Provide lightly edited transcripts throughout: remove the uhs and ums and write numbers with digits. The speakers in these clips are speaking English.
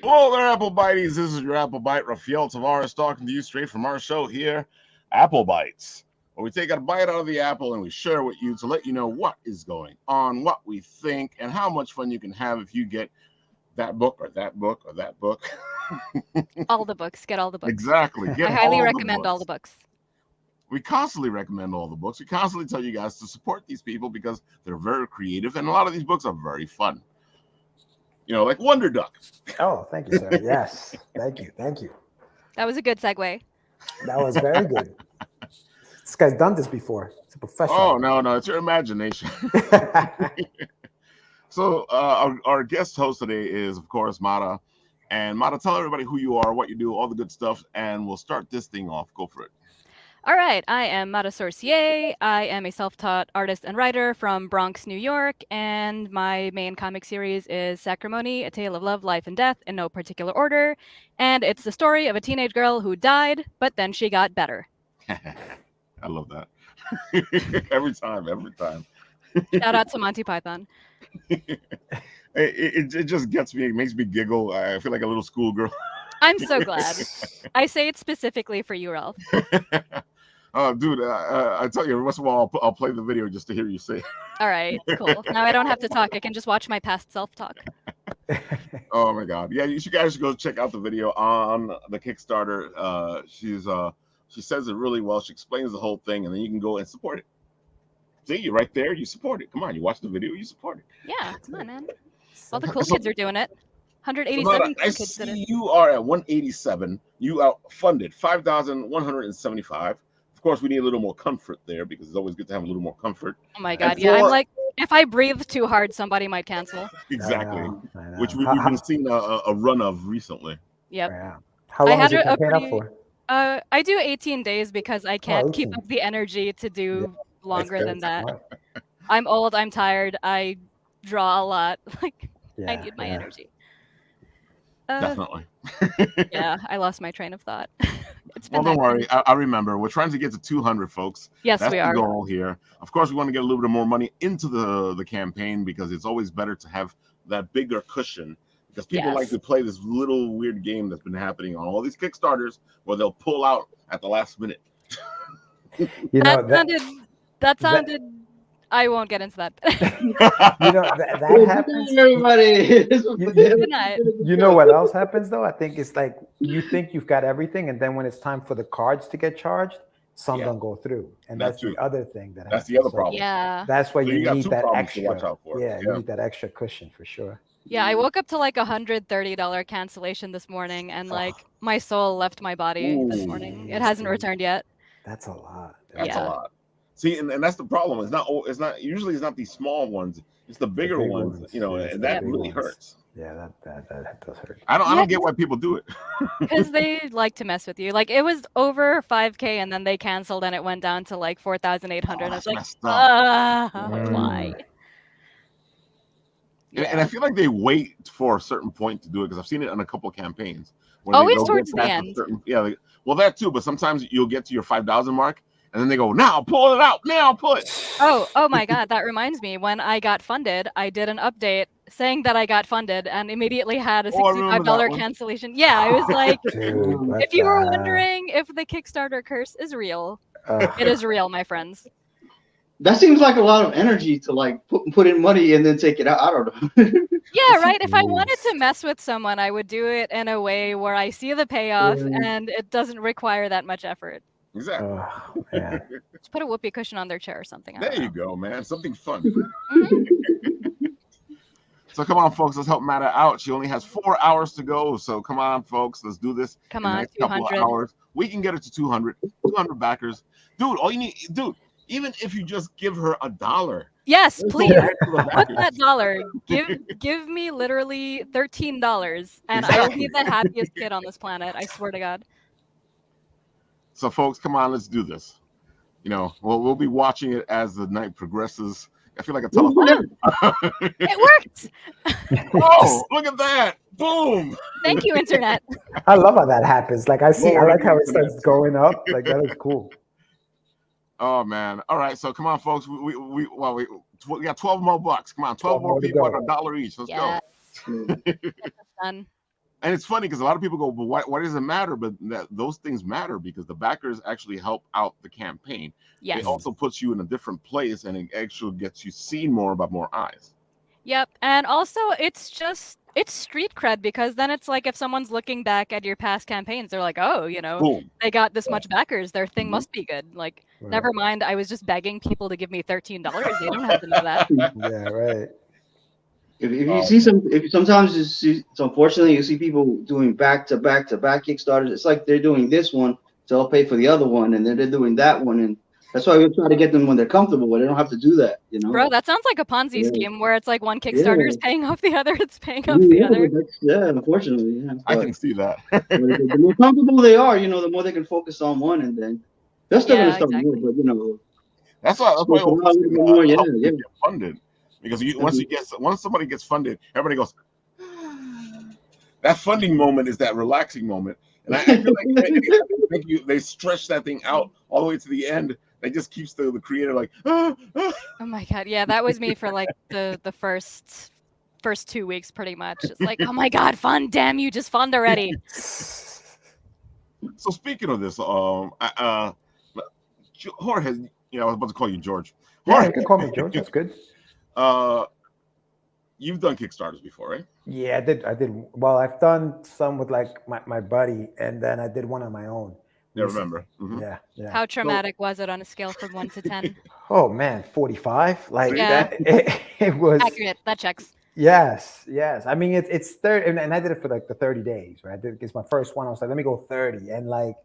Hello there, Apple Bites. This is your Apple Bite, Rafael Tavares, talking to you straight from our show here, Apple Bites, where we take a bite out of the apple and we share with you to let you know what is going on, what we think, and how much fun you can have if you get that book or that book or that book. All the books. Get all the books. Exactly. Get I highly all recommend the all the books. books. We constantly recommend all the books. We constantly tell you guys to support these people because they're very creative, and a lot of these books are very fun. You know, like Wonder Duck. Oh, thank you, sir. Yes. Thank you. Thank you. That was a good segue. That was very good. This guy's done this before. It's a professional. Oh, no, it's your imagination. So our guest host today is, of course, Mata. And Mata, tell everybody who you are, what you do, all the good stuff, and we'll start this thing off. Go for it. All right, I am Mata Sorcier. I am a self-taught artist and writer from Bronx, New York, and my main comic series is Sacrimony, A Tale of Love, Life, and Death in no particular order. And it's the story of a teenage girl who died, but then she got better. I love that. every time. Shout out to Monty Python. It just gets me. It makes me giggle. I feel like a little schoolgirl. I'm so glad. I say it specifically for you, Ralph. Oh, dude, I tell you, once in a while, I'll play the video just to hear you say it. All right, cool. Now I don't have to talk. I can just watch my past self-talk. Oh, my God. Yeah, you guys should go check out the video on the Kickstarter. She says it really well. She explains the whole thing, and then you can go and support it. See, you're right there. You support it. Come on, you watch the video, you support it. Yeah, come on, man. All the cool kids are doing it. 187 I kids did see it. you are at 187. You outfunded 5,175. Of course, we need a little more comfort there because it's always good to have a little more comfort. Oh my God, yeah. I'm like, if I breathe too hard, somebody might cancel. Exactly. I know. Which we've been seeing a run of recently. Yep. Yeah. How long is your campaign up for? I do 18 days because I can't keep 18. up the energy to do longer good. than that. Smart. I'm old, I'm tired, I draw a lot. Like, I need my energy. Definitely. Yeah, I lost my train of thought. It's been Well, don't worry. I remember. We're trying to get to 200, folks. Yes, That's we the are. goal here. Of course, we want to get a little bit more money into the campaign because it's always better to have that bigger cushion. Because people like to play this little weird game that's been happening on all these Kickstarters where they'll pull out at the last minute. That sounded. I won't get into that. That happens. Everybody. Good night. You know what else happens though? I think it's like you think you've got everything, and then when it's time for the cards to get charged, some don't go through, and that's the other thing that happens. That's the other problem. Yeah. That's why you need that extra. Watch out for. Yeah, you need that extra cushion for sure. Yeah, I woke up to like $130 cancellation this morning, and like my soul left my body this morning. It hasn't returned yet. That's a lot. That's a lot. See, and that's the problem. It's not usually it's not these small ones. It's the bigger ones, you know, and that really hurts. Yeah, that does hurt. I don't get why people do it. Because they like to mess with you. Like it was over 5K, and then they canceled, and it went down to like 4,800. I was like, why? And I feel like they wait for a certain point to do it because I've seen it on a couple of campaigns. Always towards the end. Well, that too, but sometimes you'll get to your 5,000 mark, and then they go, now pull it out, now pull it. Oh my God, that reminds me. When I got funded, I did an update saying that I got funded and immediately had a $65 cancellation. Yeah, I was like, if you were wondering if the Kickstarter curse is real, it is real, my friends. That seems like a lot of energy to like put in money and then take it out. I don't know. Yeah, right. If I wanted to mess with someone, I would do it in a way where I see the payoff and it doesn't require that much effort. Exactly. Just put a whoopee cushion on their chair or something. There you go, man. Something fun. So come on, folks. Let's help Mata out. She only has 4 hours to go. So come on, folks. Let's do this. Come on, 200. Couple of hours. We can get it to 200. 200 backers. Dude, all you need, even if you just give her $1. Yes, please. Put that dollar. Give me literally $13, and I will be the happiest kid on this planet. I swear to God. So, folks, come on, let's do this. You know, we'll be watching it as the night progresses. I feel like a telephone. It worked. Oh, look at that! Boom! Thank you, internet. I love how that happens. Like I like how it starts going up. Like that is cool. Oh man! All right, so come on, folks. We got 12 more bucks. Come on, 12 more people at $1 each. Let's go. Get this done. And it's funny because a lot of people go, but why does it matter? But those things matter because the backers actually help out the campaign. Yes. It also puts you in a different place, and it actually gets you seen more by more eyes. Yep. And also, it's street cred, because then it's like if someone's looking back at your past campaigns, they're like, oh, Boom. they got this much backers. Their thing Mhm. must be good. Like, never mind, I was just begging people to give me $13. They don't have to know that. Yeah, right. If you see sometimes you see, so unfortunately you see people doing back to back Kickstarters. It's like they're doing this one to help pay for the other one, and then they're doing that one, and that's why we try to get them when they're comfortable, where they don't have to do that, you know. Bro, that sounds like a Ponzi scheme where it's like one Kickstarter is paying off the other, it's paying off the other. Unfortunately, yeah. I can see that. The more comfortable they are, the more they can focus on one, and then they're still going to start more, but that's why more, get funded. Because once somebody gets funded, everybody goes. That funding moment is that relaxing moment, and I feel like they stretch that thing out all the way to the end. They just keeps the creator like. Oh my god, yeah, that was me for like the first 2 weeks, pretty much. It's like, oh my god, fund! Damn you, just fund already. So speaking of this, Jorge, I was about to call you George. Yeah, you can call me George. That's good. You've done Kickstarters before, right? Yeah, I did. Well, I've done some with like my buddy, and then I did one on my own. Yeah, remember. Mm-hmm. Yeah. How traumatic was it on a scale from 1 to 10? Oh man, 45. Like that. It was accurate. That checks. Yes. I mean, it's 30, and I did it for like the 30 days, right? It's my first one. I was like, let me go 30, and like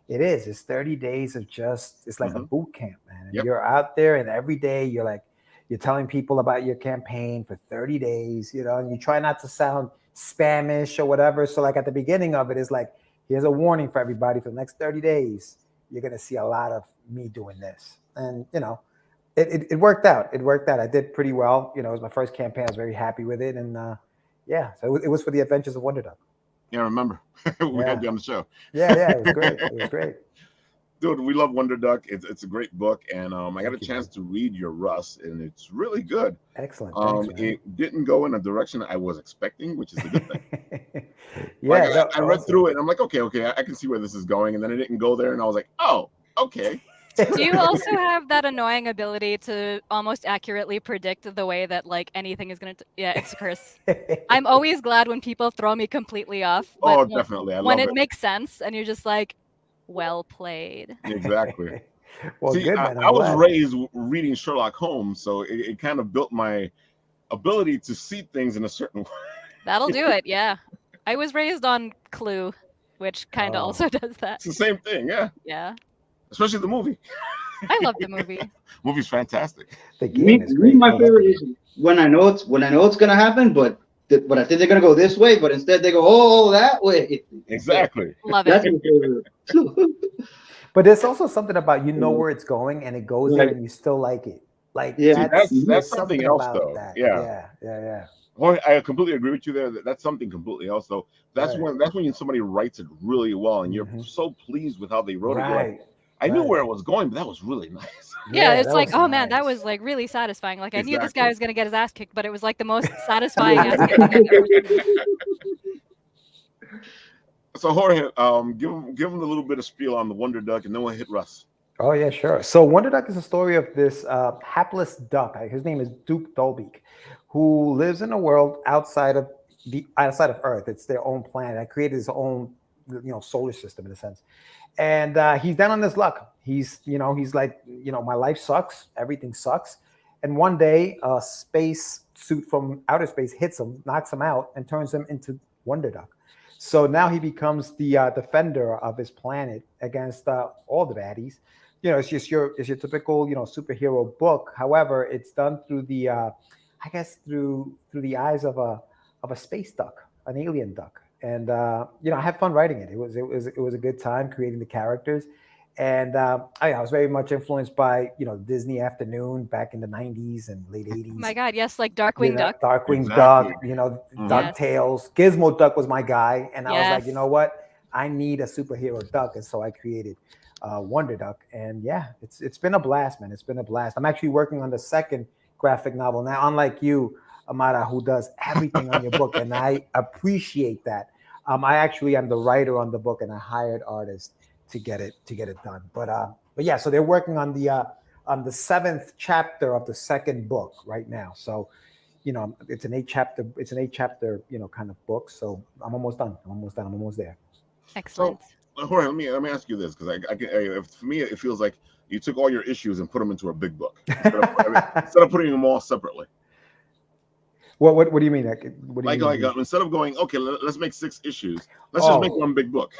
it's 30 days of it's like a boot camp, man. And you're out there, and every day you're telling people about your campaign for 30 days, and you try not to sound Spanish or whatever. So like at the beginning of it is like, here's a warning for everybody for the next 30 days. You're going to see a lot of me doing this. And, it worked out. I did pretty well. It was my first campaign. I was very happy with it. And so it was for the Adventures of Wonder Duck. Yeah, remember. We had you on the show. Yeah, it was great. It was great. Dude, we love Wonder Duck. It's a great book, and I got a chance to read your Russ, and it's really good. Excellent. Thanks, it didn't go in a direction I was expecting, which is a good thing. Yeah, I read through it, and I'm like, okay, I can see where this is going, and then it didn't go there, and I was like, oh, okay. Do you also have that annoying ability to almost accurately predict the way that like anything is going to? Yeah, it's Chris. I'm always glad when people throw me completely off. But definitely. When it makes sense, and you're just like, well played. Exactly. Well, see, good, man. I was raised reading Sherlock Holmes, so it kind of built my ability to see things in a certain way. That'll do it. Yeah, I was raised on Clue, which kind of also does that. It's the same thing. Yeah. Yeah. Especially the movie. I love the movie. Movie's fantastic. The game is great. My favorite is when I know it's gonna happen, but I think they're gonna go this way, but instead they go that way. Exactly. Love it. That's my favorite. But there's also something about where it's going, and it goes there, and you still like it. Like that's something else, though. That. Yeah. Well, I completely agree with you there. That's something completely else. So that's when somebody writes it really well, and you're so pleased with how they wrote it. Like, I knew where it was going, but that was really nice. Yeah, it's like, oh man, that was like really satisfying. Like I knew this guy was gonna get his ass kicked, but it was like the most satisfying ass kick I've ever seen. So Jorge, give him a little bit of spiel on the Wonder Duck, and then we'll hit Russ. Oh yeah, sure. So Wonder Duck is a story of this hapless duck. His name is Duke Dolbeek, who lives in a world outside of Earth. It's their own planet. I created his own, solar system in a sense. And he's down on his luck. He's like, my life sucks. Everything sucks. And one day, a space suit from outer space hits him, knocks him out, and turns him into Wonder Duck. So now he becomes the defender of his planet against all the baddies. It's just your typical, superhero book. However, it's done through the, through the eyes of a space duck, an alien duck. And I had fun writing it. It was a good time creating the characters, and I was very much influenced by Disney Afternoon back in the 90s and late 80s. Oh my God, yes, like Darkwing Duck. Darkwing Duck, DuckTales. Gizmo Duck was my guy, and I was like, you know what? I need a superhero duck, and so I created Wonder Duck. And it's been a blast, man. It's been a blast. I'm actually working on the second graphic novel now. Unlike you, Amara, who does everything on your book, and I appreciate that. I actually am the writer on the book, and I hired artists to get it done. But yeah, so they're working on the 7th chapter of the 2nd book right now. So, it's an 8 chapter kind of book. So I'm almost done. I'm almost there. Excellent. So, Jorge, let me ask you this, because for me it feels like you took all your issues and put them into a big book instead of putting them all separately. What do you mean? What do you mean? Instead of going, okay, let's make 6 issues. Let's just make one big book.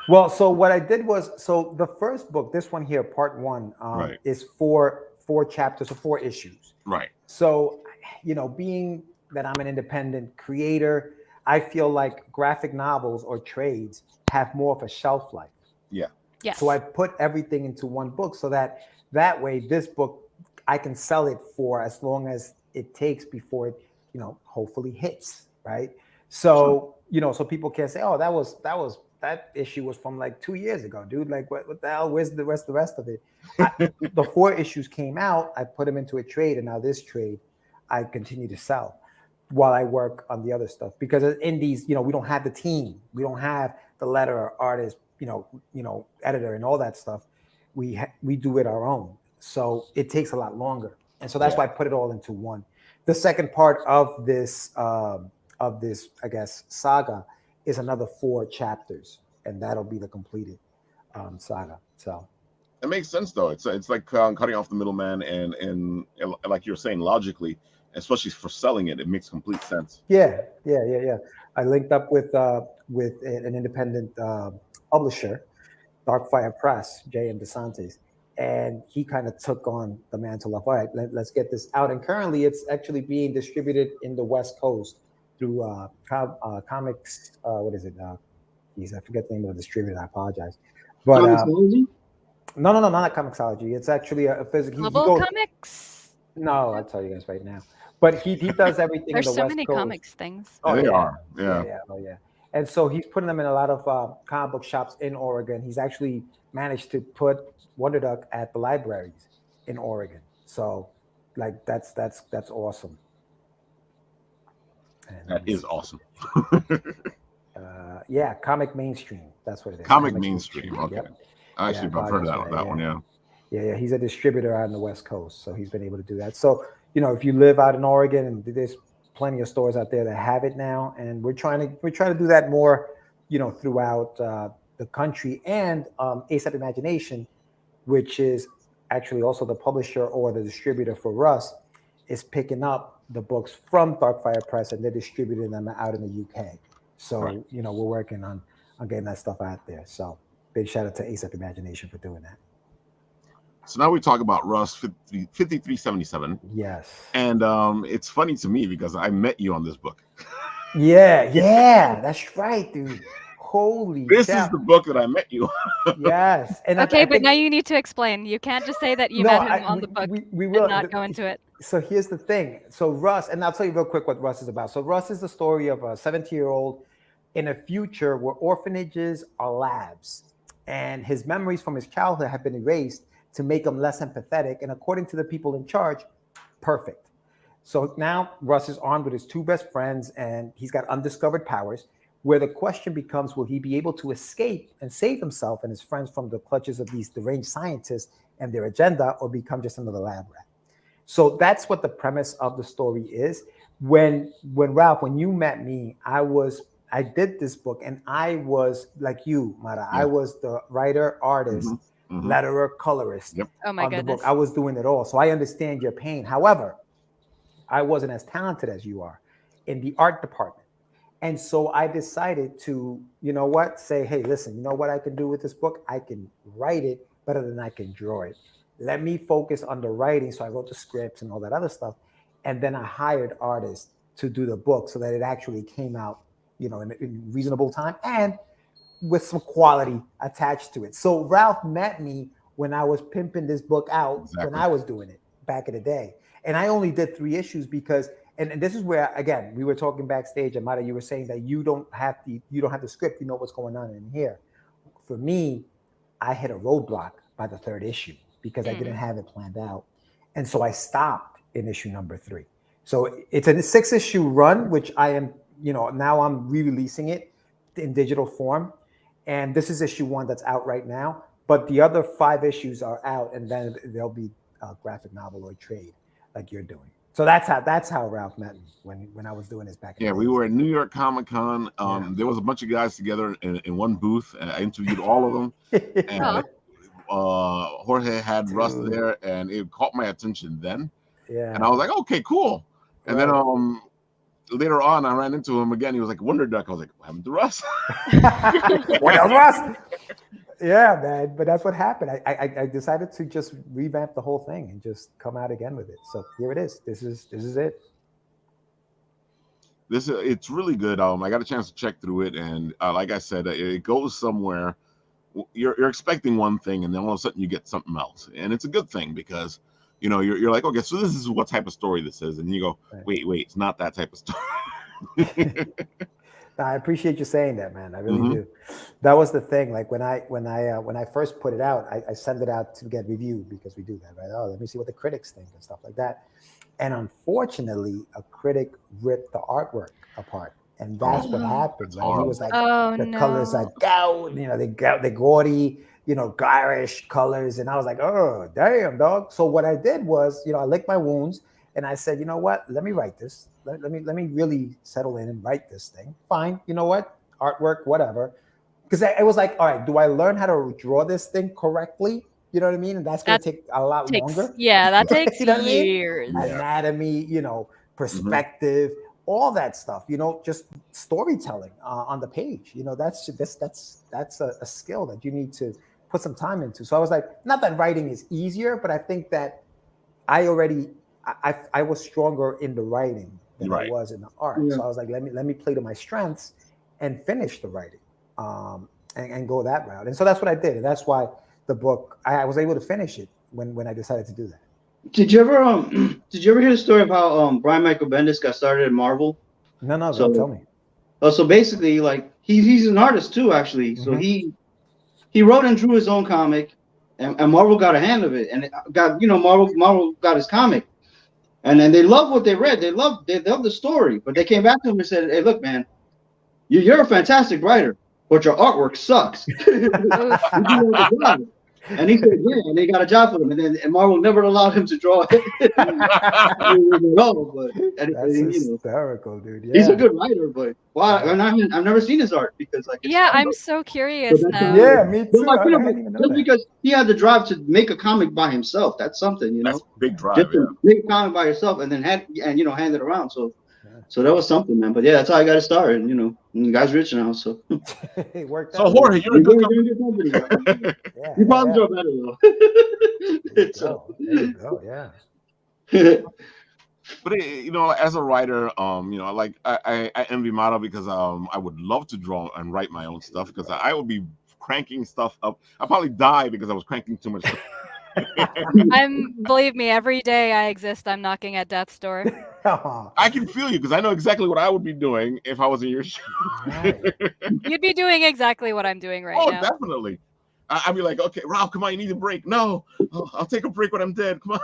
Well, so what I did was, so the first book, this one here, part 1, right, is 4 chapters or 4 issues. Right. So, being that I'm an independent creator, I feel like graphic novels or trades have more of a shelf life. Yeah. Yes. So I put everything into one book so that way this book, I can sell it for as long as it takes before it, hopefully hits, right? So, so people can't say, oh, that issue was from like 2 years ago, dude. Like, what the hell? Where's the rest of it? The 4 issues came out. I put them into a trade, and now this trade, I continue to sell while I work on the other stuff. Because in these, we don't have the team, we don't have the letterer, artist, editor, and all that stuff. We do it our own, so it takes a lot longer, and so that's why I put it all into one. The second part of this, I guess, saga is another 4 chapters, and that'll be the completed saga. So it makes sense, though. It's like cutting off the middleman, and like you're saying, logically, especially for selling it makes complete sense. Yeah. I linked up with an independent publisher, Darkfire Press, J.M. DeSantis, and he kind of took on the mantle of, all right, let's get this out. And currently, it's actually being distributed in the West Coast through comics. What is it? I forget the name of the distributor. I apologize. But no, not Comixology. It's actually a physical. Global Comics. No, I'll tell you guys right now. But he does everything. There's in the so West many Coast. comics things. Oh, they are. Yeah. Yeah. And so he's putting them in a lot of comic book shops in Oregon. He's actually managed to put Wonder Duck at the libraries in Oregon. So, like, that's awesome. And that is awesome. Yeah, Comic Mainstream. That's what it is. Comic Mainstream. Okay. Yep. Actually, I've heard of that one. Yeah. Yeah. He's a distributor out on the West Coast, so he's been able to do that. So, if you live out in Oregon, and there's plenty of stores out there that have it now, and we're trying to do that more, throughout the country. And ASAP Imagination, which is actually also the publisher or the distributor for Russ, is picking up the books from Darkfire Press, and they're distributing them out in the UK. So, right. We're working on getting that stuff out there. So big shout out to ASAP Imagination for doing that. So now we talk about Russ 5377. Yes. And it's funny to me because I met you on this book. Yeah, that's right, dude. Holy This is the book that I met you on. Yes. And okay, but now you need to explain. You can't just say that you met him on the book we will and not go into it. So here's the thing. So Russ, and I'll tell you real quick what Russ is about. So Russ is the story of a 17-year-old in a future where orphanages are labs, and his memories from his childhood have been erased to make him less empathetic, and according to the people in charge, perfect. So now Russ is armed with his 2 best friends, and he's got undiscovered powers, where the question becomes, will he be able to escape and save himself and his friends from the clutches of these deranged scientists and their agenda, or become just another lab rat? So that's what the premise of the story is. When Ralph, when you met me, I did this book, and I was like you, Mara. Yeah. I was the writer, artist, letterer, colorist. Yep. Oh my goodness. The book. I was doing it all. So I understand your pain. However, I wasn't as talented as you are in the art department. And so I decided to, say, hey, listen, you know what I can do with this book? I can write it better than I can draw it. Let me focus on the writing. So I wrote the scripts and all that other stuff. And then I hired artists to do the book so that it actually came out, in reasonable time and with some quality attached to it. So Ralph met me when I was pimping this book out, when I was doing it back in the day. And I only did 3 issues because, and this is where, again, we were talking backstage, Amada, you were saying that you don't have the script, you know what's going on in here. For me, I hit a roadblock by the 3rd issue because I didn't have it planned out. And so I stopped in issue number 3. So it's a 6-issue run, which I am, now I'm re-releasing it in digital form, and this is issue 1 that's out right now. But the other 5 issues are out, and then there'll be a graphic novel or trade like you're doing. So that's how Ralph met me when I was doing this back in the we days. were at New York Comic Con. There was a bunch of guys together in one booth. And I interviewed all of them. And Jorge had Russ there, and it caught my attention then. Yeah. And I was like, okay, cool. And then later on, I ran into him again. He was like, Wonder Duck. I was like, what happened to Russ? What else, Russ? Yeah, man. But that's what happened. I decided to just revamp the whole thing and just come out again with it. So here it is. This is it. It's really good. I got a chance to check through it, and like I said, it goes somewhere. You're expecting one thing, and then all of a sudden you get something else, and it's a good thing because you're like, okay, so this is what type of story this is, and you go, wait, it's not that type of story. I appreciate you saying that, man. I really do. That was the thing. Like when I first put it out, I send it out to get reviewed because we do that, right? Oh, let me see what the critics think and stuff like that. And unfortunately, a critic ripped the artwork apart, and that's what happened. Right? He was like, the colors are gout, they're gaudy, garish colors, and I was like, oh, damn, dog. So what I did was, I licked my wounds, and I said, you know what? Let me write this. Let me really settle in and write this thing. Fine. You know what? Artwork, whatever. Because I was like, all right, do I learn how to draw this thing correctly? You know what I mean? And that's going to take a lot longer. Yeah, that takes years. Anatomy, perspective, all that stuff, just storytelling on the page. That's a skill that you need to put some time into. So I was like, not that writing is easier, but I think that I was stronger in the writing than I was in the art. Yeah. So I was like, let me play to my strengths and finish the writing and go that route. And so that's what I did. And that's why the book, I was able to finish it when I decided to do that. Did you ever hear the story of how Brian Michael Bendis got started at Marvel? No, don't tell me. So basically, like he's an artist too, actually. So he wrote and drew his own comic, and Marvel got a hand of it, and it got Marvel got his comic, and then they loved what they read. They loved the story, but they came back to him and said, "Hey, look, man, you're a fantastic writer, but your artwork sucks." And he said, yeah, and they got a job for him. And Marvel never allowed him to draw it. That's hysterical, dude. Yeah. He's a good writer, but I've never seen his art because I'm so curious now. Yeah, me too. Just because he had the drive to make a comic by himself, that's something, That's a big drive. Just to make a comic by yourself and then hand it around. So that was something, man. But yeah, that's how I got it started. And the guy's rich now, so it worked out. So Jorge, you're a good company. You probably draw better though. Yeah. But as a writer, I envy Mata because I would love to draw and write my own stuff because I would be cranking stuff up. I'd probably die because I was cranking too much stuff. Believe me, every day I exist, I'm knocking at death's door. I can feel you because I know exactly what I would be doing if I was in your shoes. You'd be doing exactly what I'm doing right now. Oh, definitely. I'd be like, okay, Ralph, come on, you need a break. No, I'll take a break when I'm dead. Come on.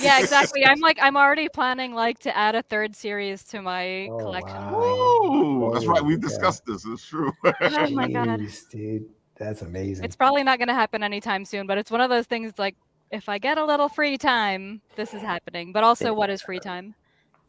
Yeah, exactly. I'm already planning to add a 3rd series to my collection. Oh, that's right. We've discussed this. It's true. Oh my god, dude. That's amazing. It's probably not going to happen anytime soon, but it's one of those things if I get a little free time, this is happening. But also, what is free time?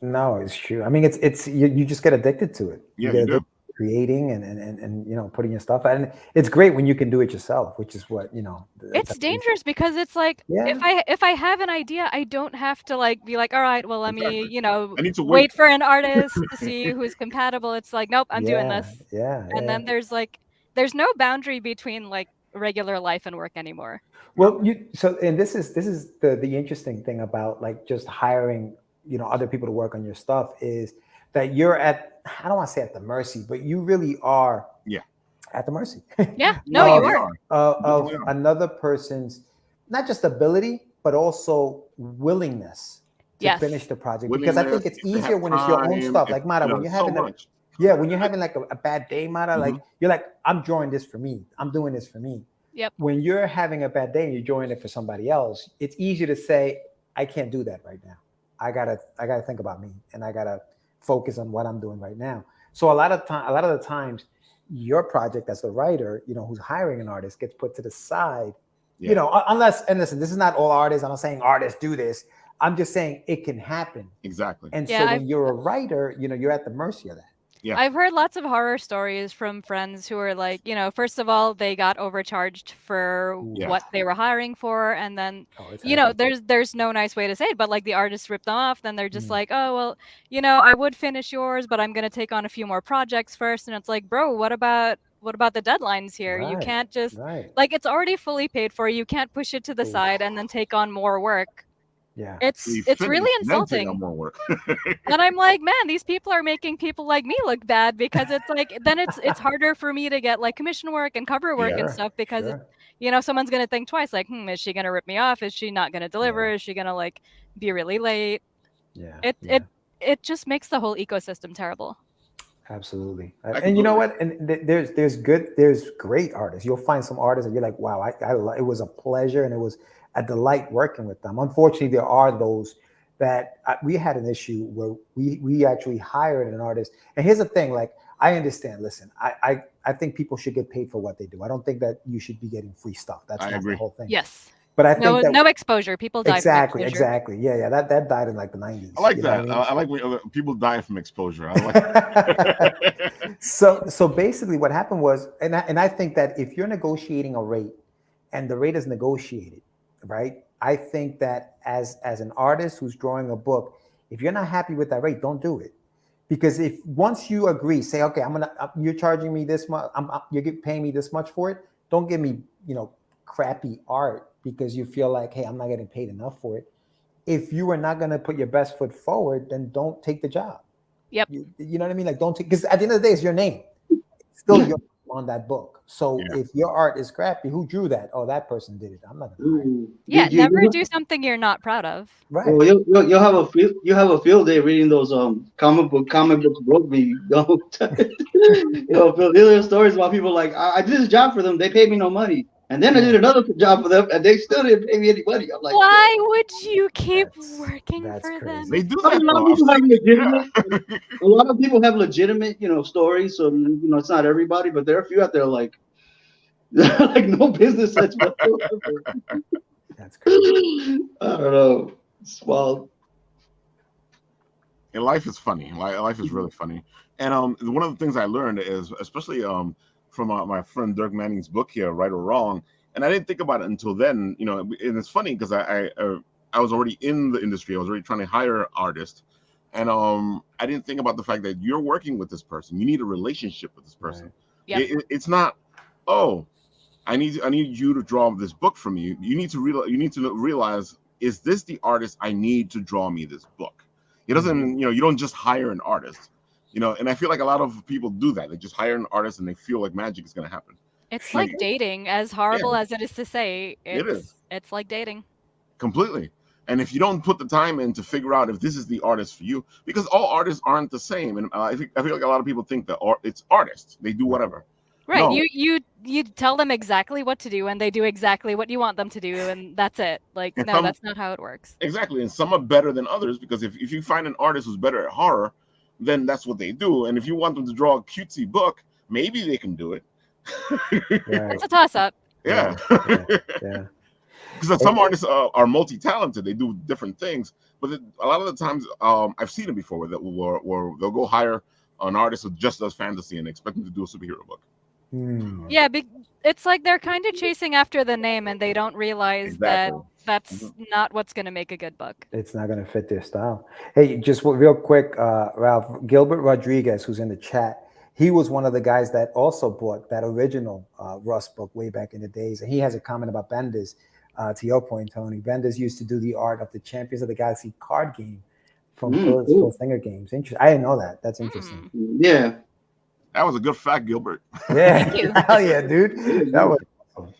No, it's true. I mean, it's you just get addicted to it. Yeah, you do. Creating and putting your stuff out. And it's great when you can do it yourself, which is what it's dangerous because it's if I have an idea, I don't have to be like, all right, well, let me I need to wait for an artist to see who's compatible. It's like, nope, I'm doing this. And then there's no boundary between regular life and work anymore. Well, and this is the interesting thing about just hiring other people to work on your stuff is that you're I don't want to say at the mercy, but you really are at the mercy. Yeah, no, you are. Of another person's not just ability, but also willingness to finish the project. Because I think it's easier when it's your own stuff. Like Mata, when you're having when you're having a bad day, Mata, you're like, I'm drawing this for me. I'm doing this for me. Yep. When you're having a bad day and you're drawing it for somebody else, it's easier to say, I can't do that right now. I gotta think about me, and I gotta focus on what I'm doing right now. So a lot of the times, your project as the writer, who's hiring an artist, gets put to the side. Yeah. Unless, and listen, this is not all artists. I'm not saying artists do this. I'm just saying it can happen. Exactly. And Yeah, so when you're a writer, you're at the mercy of that. Yeah. I've heard lots of horror stories from friends who are like, first of all, they got overcharged for Yeah. what they were hiring for, and then, it's happening. there's no nice way to say it, but like the artist ripped them off. Then they're just Mm. like, oh well, I would finish yours, but I'm gonna take on a few more projects first. And it's like, bro, what about the deadlines here? You Right, can't just right. like it's already fully paid for. You can't push it to the Oof. side and then take on more work. Yeah. It's We it's finish, really then take on insulting. more work. And I'm like, man, these people are making people like me look bad, because it's like then it's harder for me to get like commission work and cover work and Sure, stuff, because sure. someone's gonna think twice, like, is she gonna rip me off? Is she not gonna deliver? Yeah. Is she gonna like be really late? Yeah. It yeah. it just makes the whole ecosystem terrible. Absolutely. I And you know completely- what? And there's great artists. You'll find some artists that you're like, wow, it was a pleasure and it was a delight working with them. Unfortunately, there are those that we had an issue where we actually hired an artist. And here's the thing, like, I understand. Listen, I think people should get paid for what they do. I don't think that you should be getting free stuff. That's I not agree. the whole thing. Yes. But I think that no exposure. People die exactly, from exposure. exactly. Yeah, that died in like the 90s. I like you know that. what I mean? I like when people die from exposure. I like So basically what happened was, and I think that if you're negotiating a rate and the rate is negotiated, right? I think that as an artist who's drawing a book, if you're not happy with that rate, don't do it. Because if once you agree, say, okay, you're charging me this much, you're paying me this much for it. Don't give me, crappy art because you feel like, hey, I'm not getting paid enough for it. If you are not going to put your best foot forward, then don't take the job. Yep. You know what I mean? Like, don't take, because at the end of the day, it's your name. It's still your on that book. So if your art is crappy, who drew that? Oh, that person did it. I'm not going to hire you. Yeah, never do something you're not proud of. Right. Well, you'll have a field day reading those comic books broke me. There's stories about people like I did this job for them, they paid me no money, and then I did another job for them, and they still didn't pay me any money. I'm like, why would you keep working that's for them? They do a that. lot of people have legitimate. A lot of people have legitimate, stories. So it's not everybody, but there are a few out there like no business sense whatsoever. That's crazy. I don't know. It's wild. And life is funny. Life is really funny. And one of the things I learned is, especially from my friend Dirk Manning's book here, Right or Wrong, and I didn't think about it until then. And it's funny because I was already in the industry. I was already trying to hire artists, and I didn't think about the fact that you're working with this person. You need a relationship with this person. Right. Yep. It's not, oh, I need you to draw this book for me. You need to realize, is this the artist I need to draw me this book? It doesn't, you don't just hire an artist, and I feel like a lot of people do that. They just hire an artist and they feel like magic is going to happen. It's like dating, as horrible as it is to say. It's like dating. Completely. And if you don't put the time in to figure out if this is the artist for you, because all artists aren't the same. And I feel like a lot of people think that it's artists. They do whatever. Right. No. You tell them exactly what to do, and they do exactly what you want them to do, and that's it. Like, no, that's not how it works. Exactly. And some are better than others, because if you find an artist who's better at horror, then that's what they do. And if you want them to draw a cutesy book, maybe they can do it. It's a toss-up. Yeah. Yeah. Because some artists are multi-talented. They do different things. But a lot of the times, I've seen it before where they'll go hire an artist who just does fantasy and expect them to do a superhero book. Yeah, it's like they're kind of chasing after the name, and they don't realize that that's not what's going to make a good book. It's not going to fit their style. Hey, just real quick, Ralph, Gilbert Rodriguez, who's in the chat, he was one of the guys that also bought that original Russ book way back in the days. And he has a comment about Bendis, to your point, Tony. Bendis used to do the art of the Champions of the Galaxy card game from Phil Singer games. Interesting. I didn't know that. That's interesting. Yeah. That was a good fact, Gilbert. Yeah. Hell yeah, dude. That was awesome.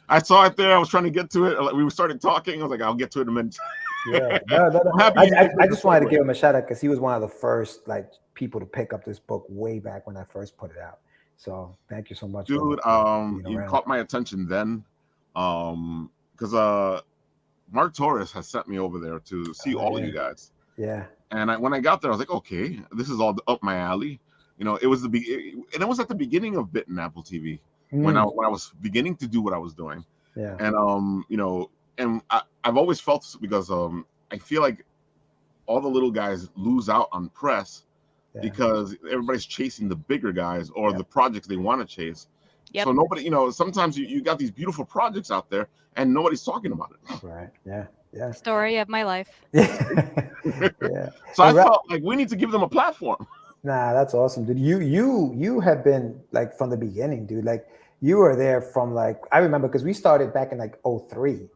I saw it there. I was trying to get to it. We started talking. I was like, I'll get to it in a minute. Yeah. No. I just wanted to give him a shout out because he was one of the first people to pick up this book way back when I first put it out. So thank you so much. Dude, you caught my attention then. Because Mark Torres has sent me over there to see all of you guys. Yeah. And when I got there, I was like, okay, this is all up my alley. it was and it was at the beginning of Bit and Apple TV when I was beginning to do what I was doing. Yeah. And and I've always felt this because I feel like all the little guys lose out on press because everybody's chasing the bigger guys or the projects they want to chase. Yep. So nobody, sometimes you got these beautiful projects out there and nobody's talking about it. Right. Yeah. Yeah. Story of my life. Yeah. So I felt like we need to give them a platform. Nah, that's awesome, dude. You have been like from the beginning, dude. Like you were there from like I remember because we started back in like 2003,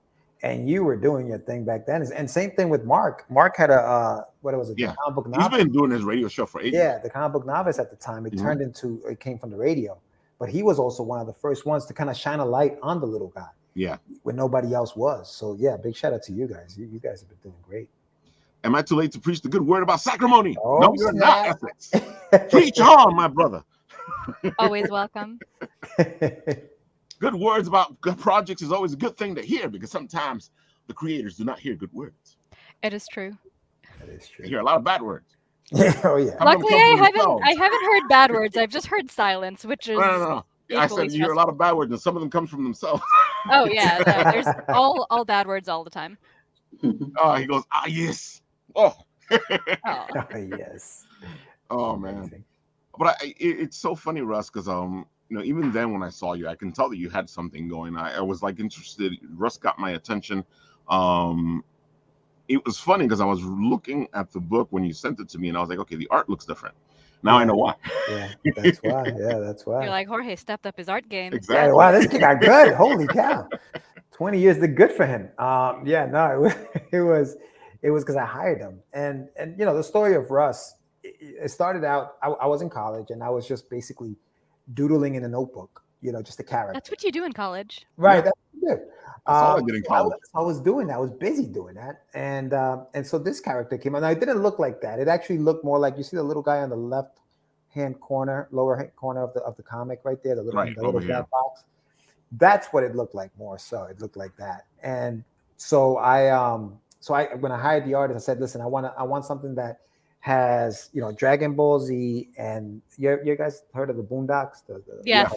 and you were doing your thing back then. And same thing with Mark. Mark had a what was it? Yeah. The comic book novice. He's been doing his radio show for ages. Yeah, the comic book novice at the time. It turned into it came from the radio, but he was also one of the first ones to kind of shine a light on the little guy. Yeah. When nobody else was. So yeah, big shout out to you guys. You guys have been doing great. Am I too late to preach the good word about sacrimony? Oh, no, you're not, Essex. Preach on, my brother. Always welcome. Good words about good projects is always a good thing to hear because sometimes the creators do not hear good words. It is true. That is true. They hear a lot of bad words. Yeah, oh yeah. Luckily, I haven't heard bad words. I've just heard silence, which is No. I said you hear a lot of bad words, and some of them come from themselves. Oh yeah, no, there's all bad words all the time. Oh, he goes, yes. Oh. Oh. Yes. Oh man. But it's so funny, Russ, because even then when I saw you, I can tell that you had something going. I was like interested. Russ got my attention. It was funny because I was looking at the book when you sent it to me, and I was like, okay, the art looks different. Now I know why. Yeah, that's why. Yeah, that's why. You're like, Jorge stepped up his art game. Exactly. Yeah, wow, this kid got good. Holy cow. 20 years did good for him. It was because I hired him. And the story of Russ, it started out, I was in college and I was just basically doodling in a notebook, just a character. That's what you do in college. Right. That's what you do. That's all I did in college. I was doing that. I was busy doing that. And so this character came out. Now, it didn't look like that. It actually looked more like, you see the little guy on the left hand corner, lower hand corner of the comic right there, the little black box. That's what it looked like more so. It looked like that. And so when I hired the artist, I said, listen, I want something that has, Dragon Ball Z, and you guys heard of the Boondocks? Yeah.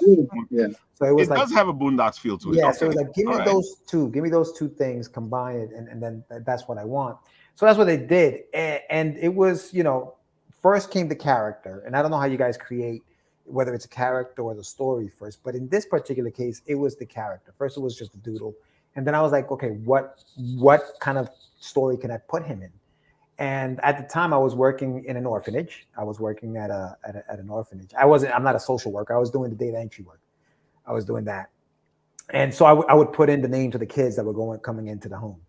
So it does have a Boondocks feel to it. Yeah. So it was like, give me those two things, combine it, and then that's what I want. So that's what they did. And it was, first came the character, and I don't know how you guys create, whether it's a character or the story first, but in this particular case, it was the character. First, it was just a doodle. And then I was like, okay, what kind of story can I put him in? And at the time, I was working in an orphanage. I was working at an orphanage. I'm not a social worker. I was doing the data entry work. I was doing that. And so I would put in the names of the kids that were coming into the home.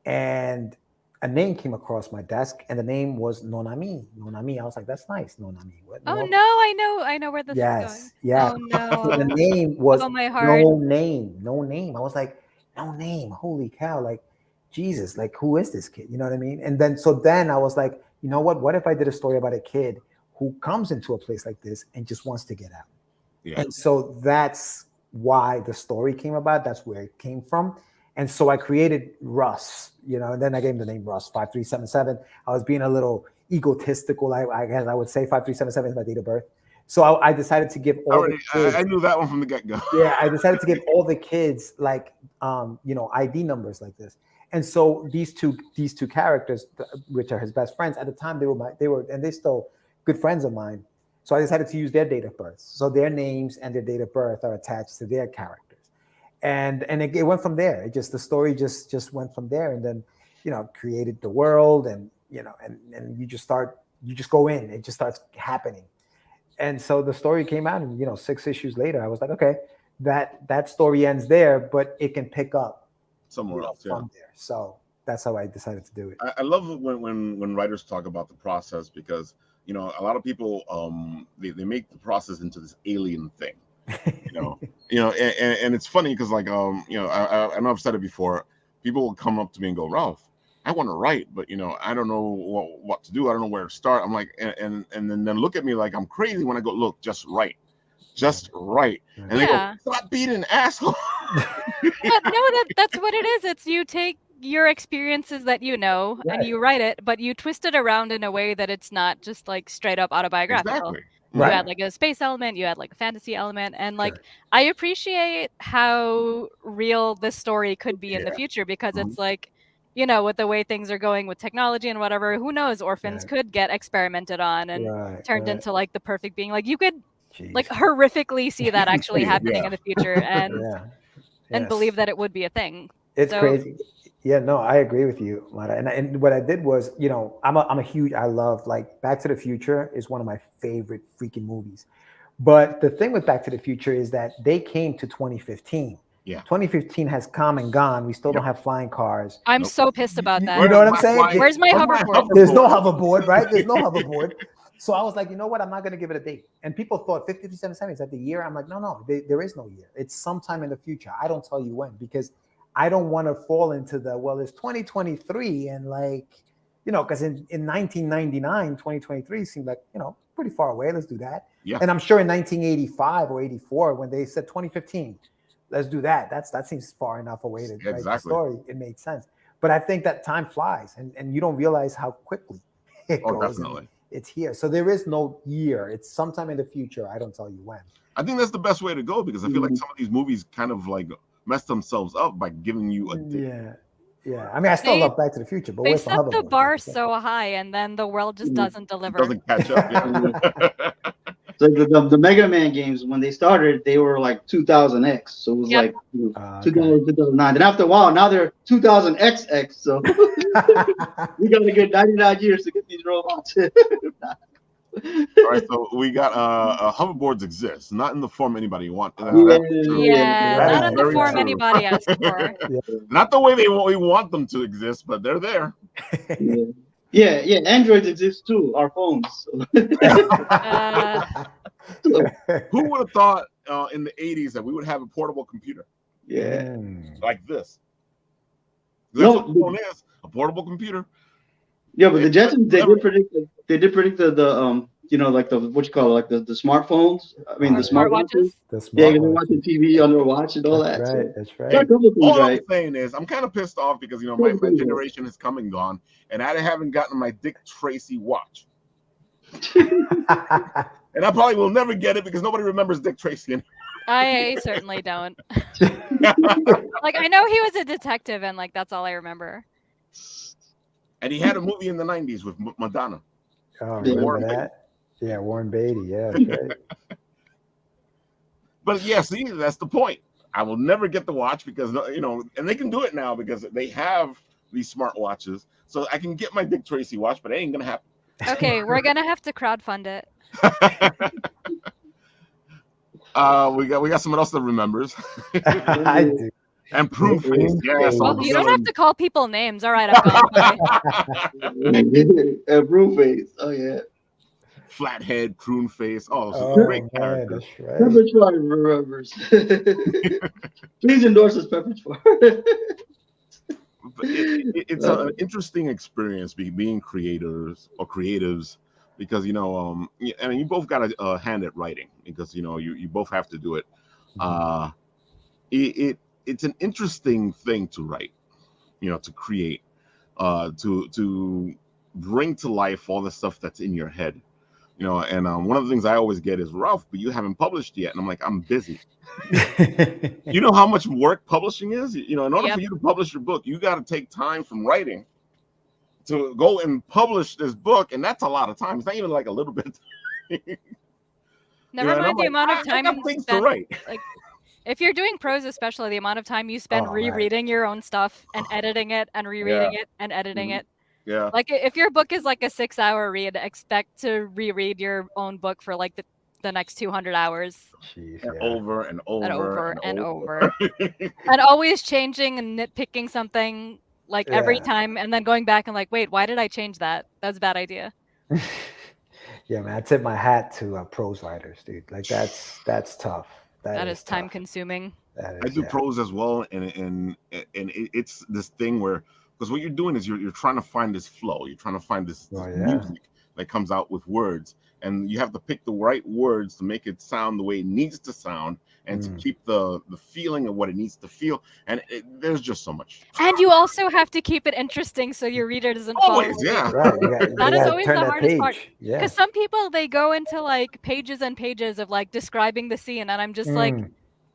And a name came across my desk, and the name was Nonami. Nonami. I was like, that's nice, Nonami. What? Oh no, I know where this is going. Yeah. Oh no. So the name was my heart. No name. I was like, no name. Holy cow! Like, Jesus, like, who is this kid? You know what I mean? And then I was like, you know what? What if I did a story about a kid who comes into a place like this and just wants to get out? Yeah. And so that's why the story came about. That's where it came from. And so I created Russ, and then I gave him the name Russ, 5377. I was being a little egotistical. I guess I would say 5377 is my date of birth. So I decided to give all the kids, I knew that one from the get-go. Yeah, I decided to give all the kids like ID numbers like this. And so these two characters, which are his best friends at the time, they're still good friends of mine. So I decided to use their date of birth. So their names and their date of birth are attached to their characters. And it went from there. The story just went from there, and then created the world, and and you just go in. It just starts happening, and so the story came out, and 6 issues later, I was like, okay, that story ends there, but it can pick up somewhere else from there. So that's how I decided to do it. I love when writers talk about the process, because a lot of people they make the process into this alien thing. And it's funny because I know I've said it before. People will come up to me and go, Ralph, I want to write, but I don't know what to do. I don't know where to start. I'm like, and then look at me like I'm crazy when I go, look, just write. And they go, stop being an asshole. But no, that's what it is. It's you take your experiences that and you write it, but you twist it around in a way that it's not just like straight up autobiographical. Exactly. You had like a space element, you had like a fantasy element, and like I appreciate how real this story could be in the future, because it's like, you know, with the way things are going with technology and whatever, who knows, orphans could get experimented on and turned into like the perfect being. Like you could like horrifically see that actually happening in the future and believe that it would be a thing. It's crazy. Yeah, no, I agree with you, Mara. And what I did was, you know, I love, like, Back to the Future is one of my favorite freaking movies. But the thing with Back to the Future is that they came to 2015. Yeah. 2015 has come and gone. We still don't have flying cars. I'm so pissed about that. You know what I'm saying? Where's my hoverboard? There's no hoverboard, right? There's no hoverboard. So I was like, you know what? I'm not going to give it a date. And people thought 57, 70 is that the year? I'm like, no, there is no year. It's sometime in the future. I don't tell you when, because I don't want to fall into the, well, it's 2023. And like, you know, because in 1999, 2023 seemed like, you know, pretty far away. Let's do that. Yeah. And I'm sure in 1985 or 84, when they said 2015, let's do that. That seems far enough away to write the story. It made sense. But I think that time flies and you don't realize how quickly it goes. Definitely. It's here. So there is no year. It's sometime in the future. I don't tell you when. I think that's the best way to go, because I feel like some of these movies kind of like mess themselves up by giving you a date. Yeah. I mean, I still love Back to the Future, but they set the bar so high, and then the world just doesn't deliver. Doesn't catch up. So the Mega Man games, when they started, they were like 2000X. So it was like 2000, 2009. And after a while, now they're 2000XX. So we got to get 99 years to get these robots. All right, so we got hoverboards exist, not in the form anybody wants. Not in the form anybody asked for. Not the way we want them to exist, but they're there. Yeah. Androids exist too. Our phones. Who would have thought in the 80s that we would have a portable computer? Yeah, like this. That's what the phone is, a portable computer. Yeah, but the Jetsons, they did predict the you know, like the what you call it, like the smartphones. I mean, the smartwatches. Yeah, you're watching TV on their watch and all that. That's right. All I'm saying is, I'm kind of pissed off because, you know, my generation is come and gone, and I haven't gotten my Dick Tracy watch. And I probably will never get it because nobody remembers Dick Tracy anymore. I certainly don't. Like, I know he was a detective, and like that's all I remember. And he had a movie in the 90s with Madonna. Oh, remember that? Yeah, Warren Beatty. Yeah, that's right. But yeah, see, that's the point. I will never get the watch because, you know, and they can do it now because they have these smart watches. So I can get my Dick Tracy watch, but it ain't gonna happen. Okay, we're gonna have to crowdfund it. We got someone else that remembers. I do. And Prune Face. Yes, well, you don't have to call people names. All right, I've gone. Prune Face. Oh yeah. Flathead, Prune Face. Oh, great character. That's right. Pepper Troy remembers. Please endorse us, Pepper Troy. It's an interesting experience being creators or creatives, because, you know, I mean, you both got a hand at writing because, you know, you both have to do it. It's an interesting thing to write, you know, to create, to bring to life all the stuff that's in your head, you know. And one of the things I always get is, Ralph, but you haven't published yet. And I'm like, I'm busy. You know how much work publishing is? You know, in order for you to publish your book, you got to take time from writing to go and publish this book. And that's a lot of time. It's not even like a little bit. Never mind the amount of time you spend to write. Like, if you're doing prose, especially, the amount of time you spend rereading your own stuff and editing it and rereading it and editing it. Yeah. Like, if your book is like a 6-hour read, expect to reread your own book for like the next 200 hours. Jeez, over and over and over. And always changing and nitpicking something like every time, and then going back and like, wait, why did I change that? That's a bad idea. Yeah, man, I tip my hat to prose writers, dude. Like that's tough. That is time consuming. I do prose as well, and it's this thing where, because what you're doing is you're trying to find this flow, you're trying to find this music that comes out with words, and you have to pick the right words to make it sound the way it needs to sound, and to keep the feeling of what it needs to feel. And there's just so much. And you also have to keep it interesting so your reader doesn't fall Always, asleep. yeah. Right. You That is gotta always turn the that hardest part. page. Yeah. Because some people, they go into like pages and pages of like describing the scene, and I'm just like,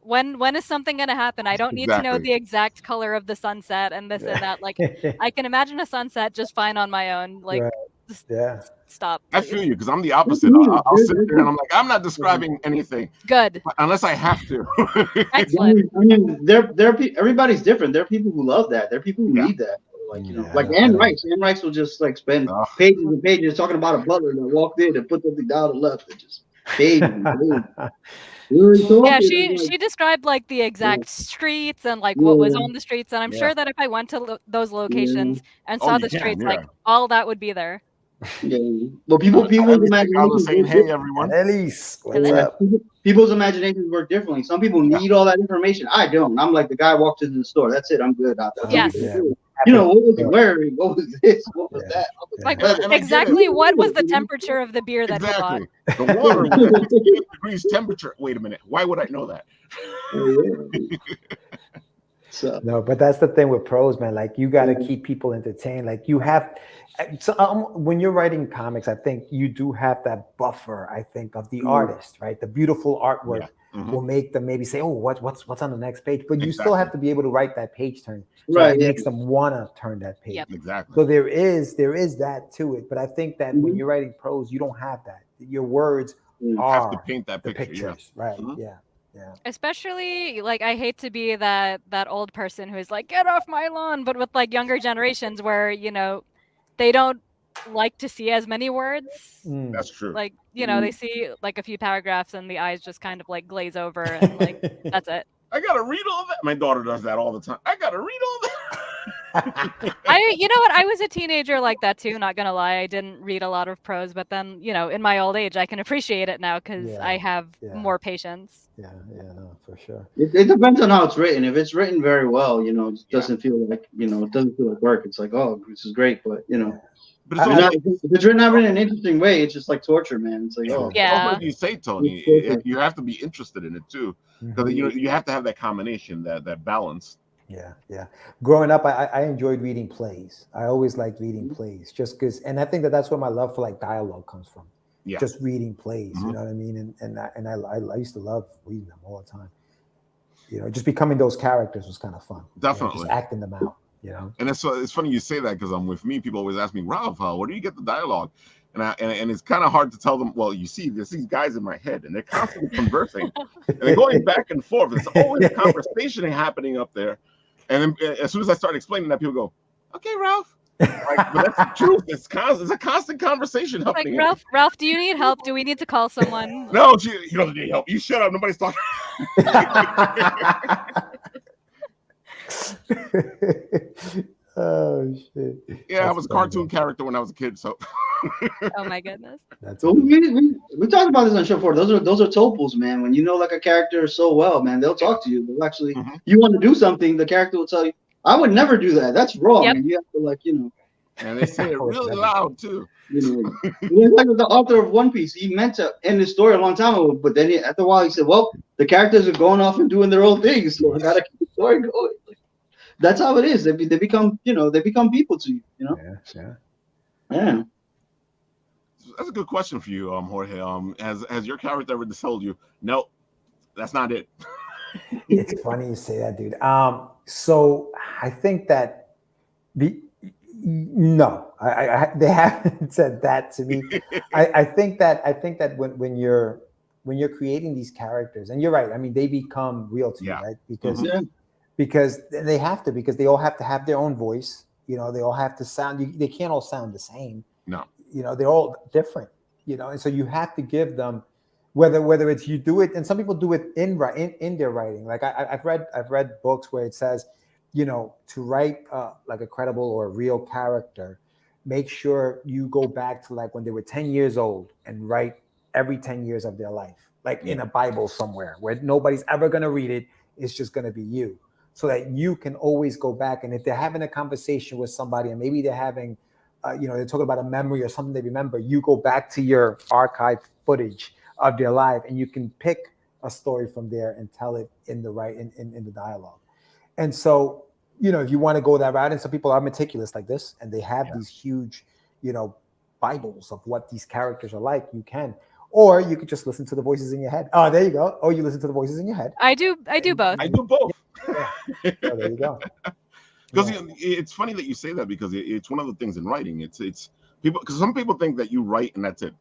when is something gonna happen? I don't need to know the exact color of the sunset and this and that. Like, I can imagine a sunset just fine on my own. Like, just stop. I feel you, because I'm the opposite. I'll sit there and I'm like, I'm not describing anything. Good. Unless I have to. Excellent. I mean, everybody's different. There are people who love that. There are people who need that. Like, you know, like Anne Rice. Anne Rice will just like spend pages and pages talking about a butler that walked in and put something down and left, and just pages and pages. Yeah, she described like the exact streets and like what was on the streets, and I'm sure that if I went to those locations and saw the streets, like all that would be there. Yeah, but people's imaginations saying, "Hey, everyone." Elise, what's up? People's imaginations work differently. Some people need all that information. I don't. I'm like the guy walked into the store. That's it. I'm good. Yes. You know, what was he wearing? What was this? What was that? Like exactly what was the temperature of the beer that he bought? The water was 58 degrees temperature. Wait a minute. Why would I know that? So. No, but that's the thing with prose, man. Like, you got to keep people entertained. Like, you have, so when you're writing comics, I think you do have that buffer, I think, of the artist, right? The beautiful artwork will make them maybe say, oh, what's on the next page? But you still have to be able to write that page turn. So it makes them want to turn that page. Yep. Exactly. So there is that to it. But I think that when you're writing prose, you don't have that. Your words are have to paint that picture. pictures, right? Yeah. Especially, like, I hate to be that old person who's like, get off my lawn, but with like younger generations where, you know, they don't like to see as many words. That's true. Like, you know, they see like a few paragraphs and the eyes just kind of like glaze over and like that's it. I gotta read all that. My daughter does that all the time. I gotta read all that. You know what? I was a teenager like that too. Not gonna lie, I didn't read a lot of prose, but then, you know, in my old age, I can appreciate it now because I have more patience. Yeah, no, for sure. It depends on how it's written. If it's written very well, you know, it doesn't feel like, you know, it doesn't feel like work. It's like, oh, this is great, but you know, but if it's written out in an interesting way, it's just like torture, man. It's like, oh, yeah. Like you say, Tony, you have to be interested in it too, because you know you have to have that combination, that balance. Yeah. Growing up, I enjoyed reading plays. I always liked reading plays, just because, and I think that's where my love for like dialogue comes from. Yeah. Just reading plays, you know what I mean? And I used to love reading them all the time. You know, just becoming those characters was kind of fun. Definitely. You know, just acting them out, you know? And it's funny you say that, because with me, people always ask me, Ralph, where do you get the dialogue? And it's kind of hard to tell them, well, you see, there's these guys in my head and they're constantly conversing and they're going back and forth. There's always a conversation happening up there. And then as soon as I start explaining that, people go, okay, Ralph. Like, but that's the truth. It's a constant conversation happening. Like, Ralph, do you need help? Do we need to call someone? No, you don't need help. You shut up. Nobody's talking. Oh shit! Yeah, I was a cartoon character when I was a kid. So. Oh my goodness. So we talked about this on show before. Those are topals, man. When you know like a character so well, man, they'll talk to you. They'll actually, you want to do something, the character will tell you, I would never do that. That's wrong. Yep. And you have to, like, you know. And they say it really loud too. You know, like the author of One Piece, he meant to end the story a long time ago, but then after a while he said, well, the characters are going off and doing their own things, so I gotta keep the story going. That's how it is. They become, you know, they become people to you, you know? Yeah. That's a good question for you, Jorge. Has your character ever told you, no, that's not it? It's funny you say that, dude. So I think that no, they haven't said that to me. I think that when you're creating these characters, and you're right, I mean, they become real to you, right? Because they have to, because they all have to have their own voice. You know, they all have to sound. They can't all sound the same. No. You know, they're all different. You know, and so you have to give them, whether it's you do it, and some people do it in their writing. Like I've read books where it says, you know, to write like a credible or a real character, make sure you go back to like when they were 10 years old and write every 10 years of their life, like in a Bible somewhere where nobody's ever going to read it. It's just going to be you, so that you can always go back. And if they're having a conversation with somebody and maybe they're having they're talking about a memory or something they remember, you go back to your archive footage of their life and you can pick a story from there and tell it in the in the dialogue. And so, if you want to go that route, and some people are meticulous like this, and they have these huge, Bibles of what these characters are like, you can. Or you could just listen to the voices in your head. Oh, there you go. Or you listen to the voices in your head. I do both. I do both. Yeah. Oh, there you go. Because it's funny that you say that, because it's one of the things in writing. It's people, because some people think that you write and that's it.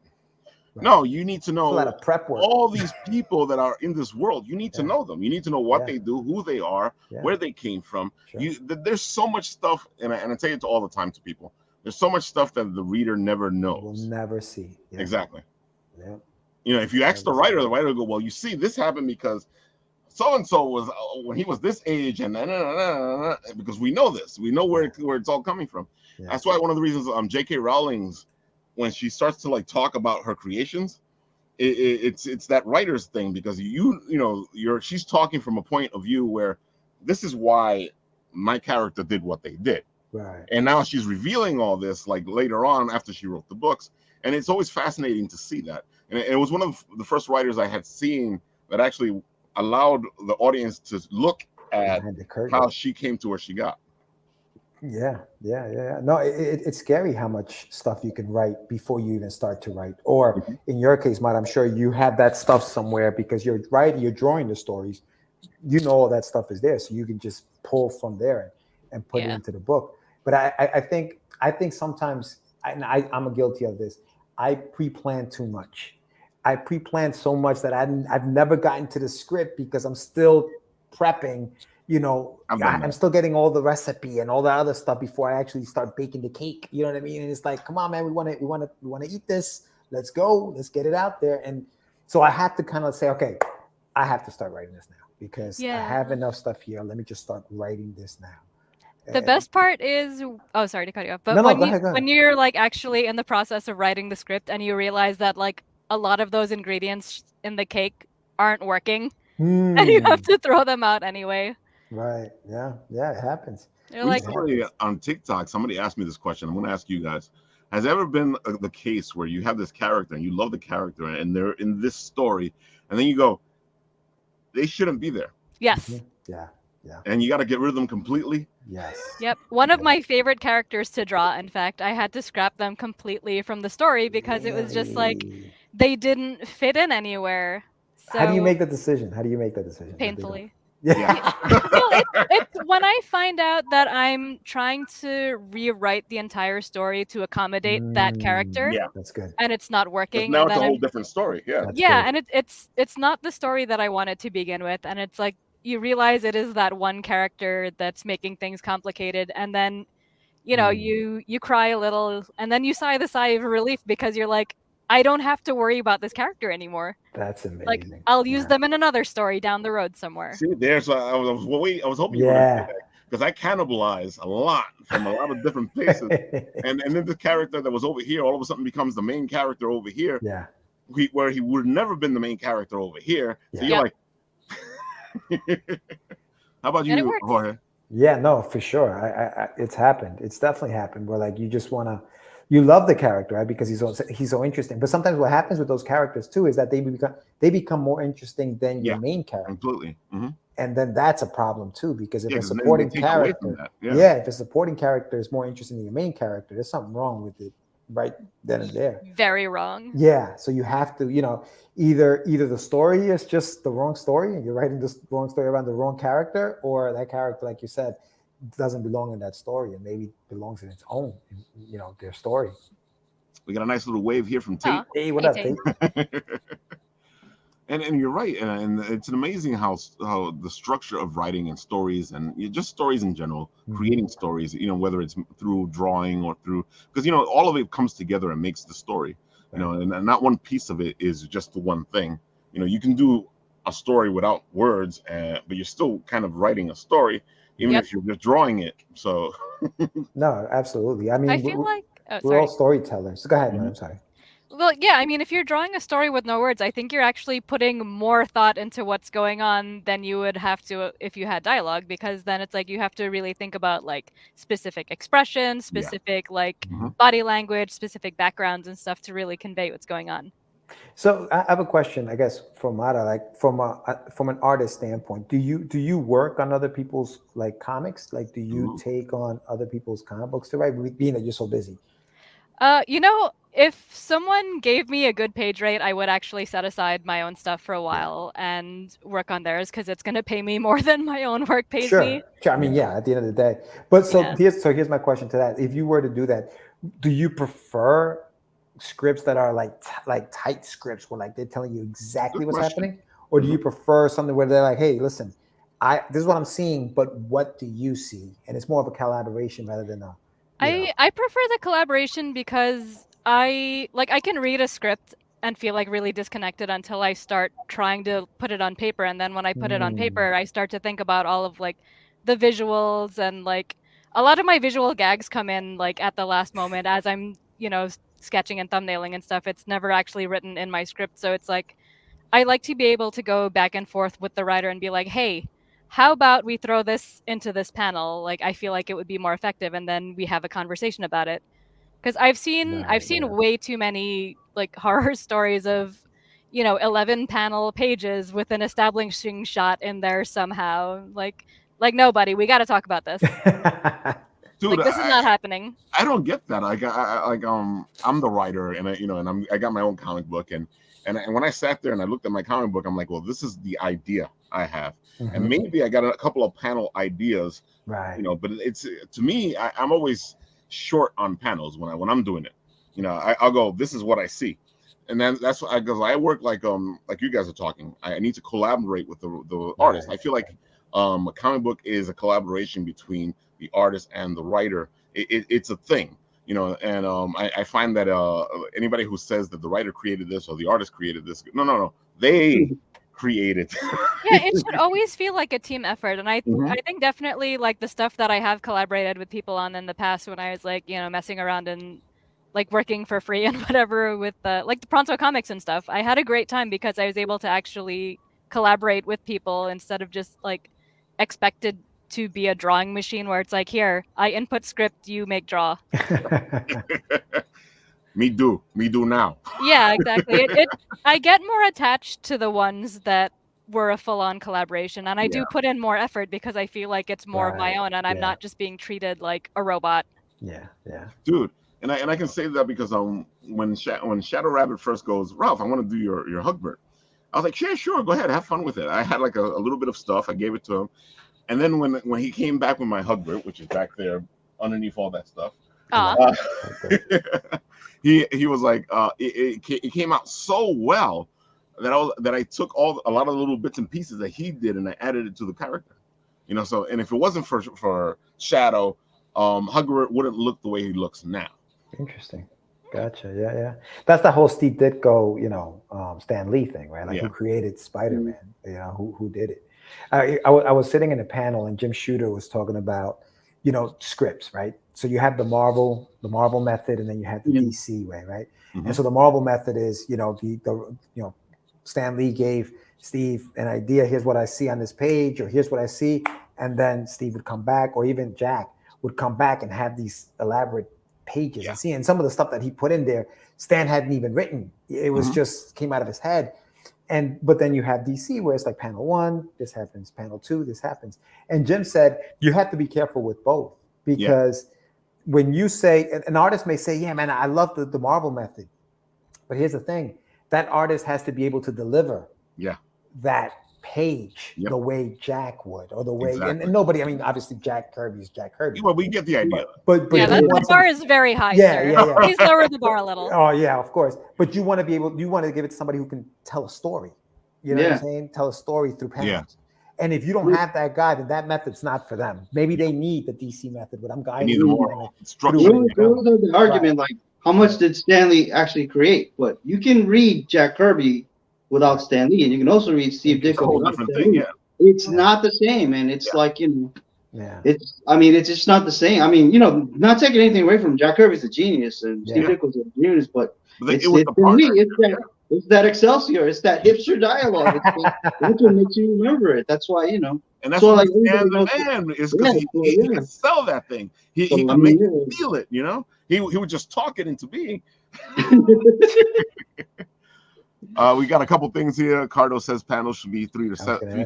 Right. No, you need to know a lot of prep work. All these people that are in this world. You need to know them. You need to know what they do, who they are, where they came from. Sure. There's so much stuff, and I say it all the time to people. There's so much stuff that the reader never knows. Will never see. Yeah. Exactly. Yeah. If you ask the writer will go, well, you see, this happened because so-and-so was when he was this age, and because we know this. We know where it's all coming from. Yeah. That's why one of the reasons J.K. Rowling's, when she starts to talk about her creations, it's that writer's thing, because she's talking from a point of view where this is why my character did what they did. Right. And now she's revealing all this later on after she wrote the books. And it's always fascinating to see that. And it was one of the first writers I had seen that actually allowed the audience to look at how she came to where she got. Yeah. No, it's scary how much stuff you can write before you even start to write. Or in your case, Matt, I'm sure you have that stuff somewhere because you're drawing the stories. All that stuff is there. So you can just pull from there and put it into the book. But I think sometimes, and I'm guilty of this, I pre-plan too much. I pre-plan so much that I've never gotten to the script because I'm still prepping. I'm still getting all the recipe and all the other stuff before I actually start baking the cake. You know what I mean? And it's like, come on, man, we want to eat this. Let's go. Let's get it out there. And so I have to kind of say, okay, I have to start writing this now because I have enough stuff here. Let me just start writing this now. The best part is, sorry to cut you off, but go ahead. When you're actually in the process of writing the script and you realize that a lot of those ingredients in the cake aren't working and you have to throw them out anyway. Right. Yeah, it happens. Recently on TikTok, somebody asked me this question. I'm going to ask you guys. Has ever been the case where you have this character and you love the character and they're in this story and then you go, they shouldn't be there? Yes. Yeah. And you got to get rid of them completely? Yes. Yep. One of my favorite characters to draw, in fact, I had to scrap them completely from the story because it was just they didn't fit in anywhere. So, how do you make that decision? Painfully. Yeah. It's when I find out that I'm trying to rewrite the entire story to accommodate that character. Yeah, that's good. And it's not working. Now it's a whole different story. Yeah. And it's not the story that I wanted to begin with. And it's you realize it is that one character that's making things complicated, and then you cry a little, and then you sigh the sigh of relief because you're like, I don't have to worry about this character anymore. That's amazing. I'll use them in another story down the road somewhere. See, there's I was hoping you were going to say that, because I cannibalize a lot from a lot of different places, and then the character that was over here all of a sudden becomes the main character over here. Yeah, where he would have never been the main character over here. So you're like. How about you, Jorge? Yeah, no, for sure. It's happened. It's definitely happened where you just you love the character, right? Because he's so interesting. But sometimes what happens with those characters too is that they become more interesting than your main character. Completely. Mm-hmm. And then that's a problem too, because if a supporting character, if a supporting character is more interesting than your main character, there's something wrong with it right then and there. Very wrong. Yeah. So you have to, either the story is just the wrong story and you're writing this wrong story around the wrong character, or that character, like you said, doesn't belong in that story and maybe belongs in its own, their story. We got a nice little wave here from Tate. Hey, what up, Tate? And you're right, and it's amazing how the structure of writing and stories and just stories in general, creating stories, whether it's through drawing or through, because all of it comes together and makes the story, and not one piece of it is just the one thing. You can do a story without words, but you're still kind of writing a story, even if you're just drawing it. So no, absolutely. I mean, I feel we're all storytellers. Go ahead, man. I'm sorry. Well, yeah, I mean, if you're drawing a story with no words, I think you're actually putting more thought into what's going on than you would have to if you had dialogue, because then it's like you have to really think about like specific expressions, Yeah. specific like Mhm. body language, specific backgrounds and stuff to really convey what's going on. So I have a question, I guess, for Mara, like from an artist standpoint, do you work on other people's like comics? Like, do you Mhm. take on other people's comic books to write? Being that you're so busy. You know, if someone gave me a good page rate, I would actually set aside my own stuff for a while and work on theirs because it's going to pay me more than my own work pays me. Sure. I mean, yeah, at the end of the day. But Yeah. here's my question to that. If you were to do that, do you prefer scripts that are like tight scripts where like they're telling you exactly Good what's question. happening? Or do Mhm. you prefer something where they're like, hey, listen, this is what I'm seeing, but what do you see? And it's more of a collaboration rather than a, you know. I prefer the collaboration because I can read a script and feel like really disconnected until I start trying to put it on paper, and then when I put it on Mm, paper, I start to think about all of like the visuals, and like a lot of my visual gags come in like at the last moment as I'm, sketching and thumbnailing and stuff. It's never actually written in my script, so it's like I like to be able to go back and forth with the writer and be like, "Hey, how about we throw this into this panel? Like, I feel like it would be more effective, and then we have a conversation about it." Because I've right, seen yeah. way too many like horror stories of, 11 panel pages with an establishing shot in there somehow. Like nobody, we got to talk about this. Dude, Like this is not happening. I don't get that. Like I'm the writer, and I got my own comic book, and when I sat there and I looked at my comic book, I'm like, well, this is the idea I have, and Mhm. maybe I got a couple of panel ideas, Right. but it's to me, I'm always short on panels when I'm doing it. I'll go, this is what I see, and then that's why because I work like you guys are talking. I need to collaborate with the artist. I Right. feel like a comic book is a collaboration between the artist and the writer. It's a thing, and I find that anybody who says that the writer created this or the artist created this, no, they created. Yeah, it should always feel like a team effort, and I Mhm. I think definitely like the stuff that I have collaborated with people on in the past when I was like, messing around and like working for free and whatever with the Pronto comics and stuff. I had a great time because I was able to actually collaborate with people instead of just like expected to be a drawing machine where it's like, here, I input script, you make draw. Me do now. Yeah, exactly. I get more attached to the ones that were a full-on collaboration, and I Yeah, do put in more effort because I feel like it's more of my Right. own, and I'm Yeah. not just being treated like a robot. Yeah. dude, and I can say that because when Shadow Rabbit first goes, Ralph, I want to do your Hugbert. I was like, yeah, sure, go ahead, have fun with it. I had like a little bit of stuff. I gave it to him, and then when he came back with my Hugbert, which is back there underneath all that stuff, Aw. he was like, it came out so well that I took a lot of little bits and pieces that he did and I added it to the character. So and if it wasn't for Shadow, Hugbert wouldn't look the way he looks now. Interesting. Gotcha. Yeah. That's the whole Steve Ditko, Stan Lee thing, right? Like Yeah. who created Spider-Man, who did it. I was sitting in a panel and Jim Shooter was talking about, scripts, right? So you have the Marvel method, and then you have the DC way, right? Mhm. And so the Marvel method is, Stan Lee gave Steve an idea. Here's what I see on this page, or here's what I see, and then Steve would come back, or even Jack would come back and have these elaborate pages. Yeah. And some of the stuff that he put in there, Stan hadn't even written. It was just came out of his head. But then you have DC where it's like panel 1, this happens, panel 2, this happens. And Jim said you have to be careful with both, because when you say, an artist may say, yeah, man, I love the Marvel method. But here's the thing, that artist has to be able to deliver that page the way Jack would, or the way, and nobody, I mean, obviously Jack Kirby is Jack Kirby. Well, we get the idea. But yeah, the bar is very high, sir. Yeah. Please lower the bar a little. Oh yeah, of course. But you want to give it to somebody who can tell a story. You know what I'm saying? Tell a story through panels. Yeah. And if you don't have that guy, then that method's not for them. Maybe they need the DC method, but I'm guiding you. More structure. The argument, like, how much did Stanley actually create? But you can read Jack Kirby without Stan Lee, and you can also read Steve Ditko without Stan Lee. It's not the same, and it's like, it's just not the same. I mean, not taking anything away from Jack Kirby's a genius, and Steve Ditko's a genius, but But It's it was the for me. partner. It's that Excelsior. It's that hipster dialogue. That's what makes you remember it. That's why, you know. And that's So what like Stan everybody the knows. Man is, because he could sell that thing. He So, could I make mean, you feel it, you know? He would just talk it into being. We got a couple things here. Cardo says panels should be 3 to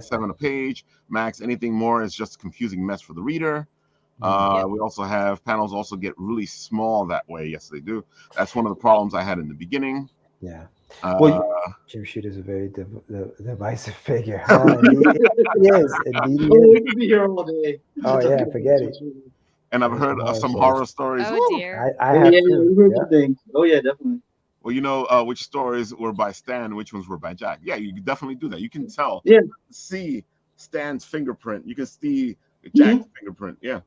7 a page. Max, anything more is just a confusing mess for the reader. We also have panels also get really small that way. Yes, they do. That's one of the problems I had in the beginning. Yeah. Well, Jim Shooter is a very divisive figure. He is. Indeed, we could be here all day. Oh yeah, forget it. And I've heard some horror stories. Oh dear. I have too. We heard some things. Oh yeah, definitely. Well, you know which stories were by Stan, which ones were by Jack. Yeah, you can definitely do that. You can tell. Yeah. See Stan's fingerprint. You can see Jack's fingerprint. Yeah.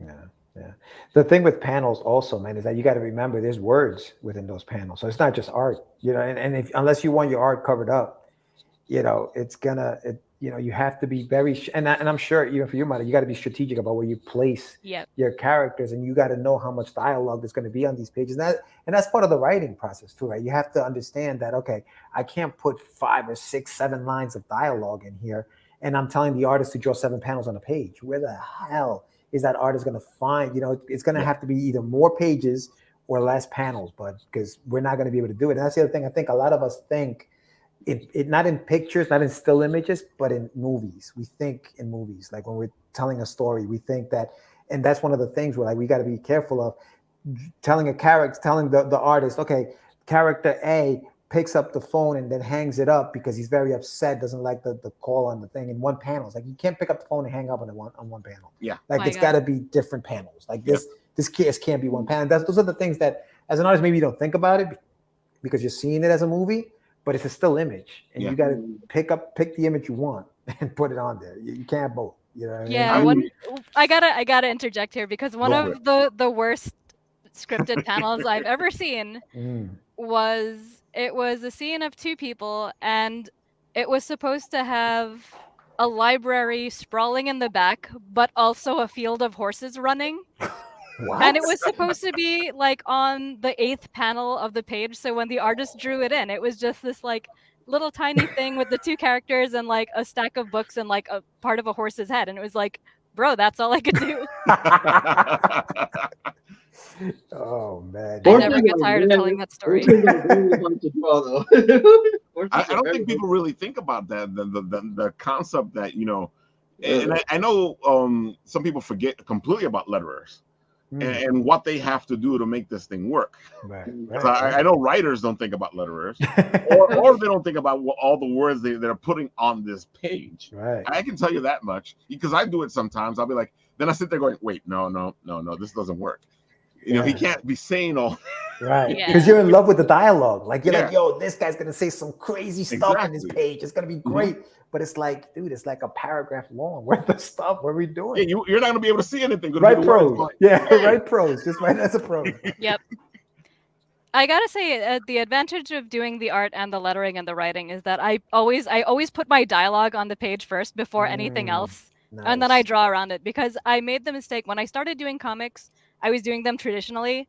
Yeah. The thing with panels also, man, is that you got to remember there's words within those panels. So it's not just art, you know, and if unless you want your art covered up, you know, you have to be very, and I'm sure even for you, Mata, you got to be strategic about where you place your characters, and you got to know how much dialogue there's going to be on these pages. And that's part of the writing process too, right? You have to understand that, okay, I can't put 5 or 6, 7 lines of dialogue in here, and I'm telling the artist to draw 7 panels on a page. Where the hell is that artist going to find? You know, it's going to have to be either more pages or less panels, but because we're not going to be able to do it. And that's the other thing. I think a lot of us think it not in pictures, not in still images, but in movies. We think in movies, like when we're telling a story, we think that, and that's one of the things where like we got to be careful of telling the artist, okay, character A picks up the phone and then hangs it up because he's very upset, doesn't like the call on the thing in one panel. It's like you can't pick up the phone and hang up on one panel. Yeah, like it's got to be different panels. Like this can't be one panel. Those are the things that, as an artist, maybe you don't think about it because you're seeing it as a movie, but it's a still image, and you got to pick the image you want and put it on there. You can't have both. You know what I mean? I gotta interject here because one of the worst scripted panels I've ever seen was a scene of 2 people, and it was supposed to have a library sprawling in the back, but also a field of horses running. What? And it was supposed to be like on the 8th panel of the page. So when the artist drew it in, it was just this like little tiny thing with the 2 characters and like a stack of books and like a part of a horse's head. And it was like, bro, that's all I could do. Oh man, I never get tired of telling that story. I don't think people really think about that, the concept that, you know, and I know some people forget completely about letterers. And what they have to do to make this thing work. Right. I know writers don't think about letterers, or they don't think about all the words they're putting on this page. Right. I can tell you that much because I do it sometimes. I'll be like, then I sit there going, wait, no, this doesn't work. You know, he can't be saying all. Right. Because you're in love with the dialogue. Like you're like, yo, this guy's gonna say some crazy stuff on this page. It's gonna be great. But it's like, dude, it's like a paragraph long worth of stuff. What are we doing? Yeah, you're not gonna be able to see anything. Write prose. Write prose. Just write as a prose. Yep. I gotta say, the advantage of doing the art and the lettering and the writing is that I always put my dialogue on the page first before anything else, and then I draw around it, because I made the mistake when I started doing comics. I was doing them traditionally,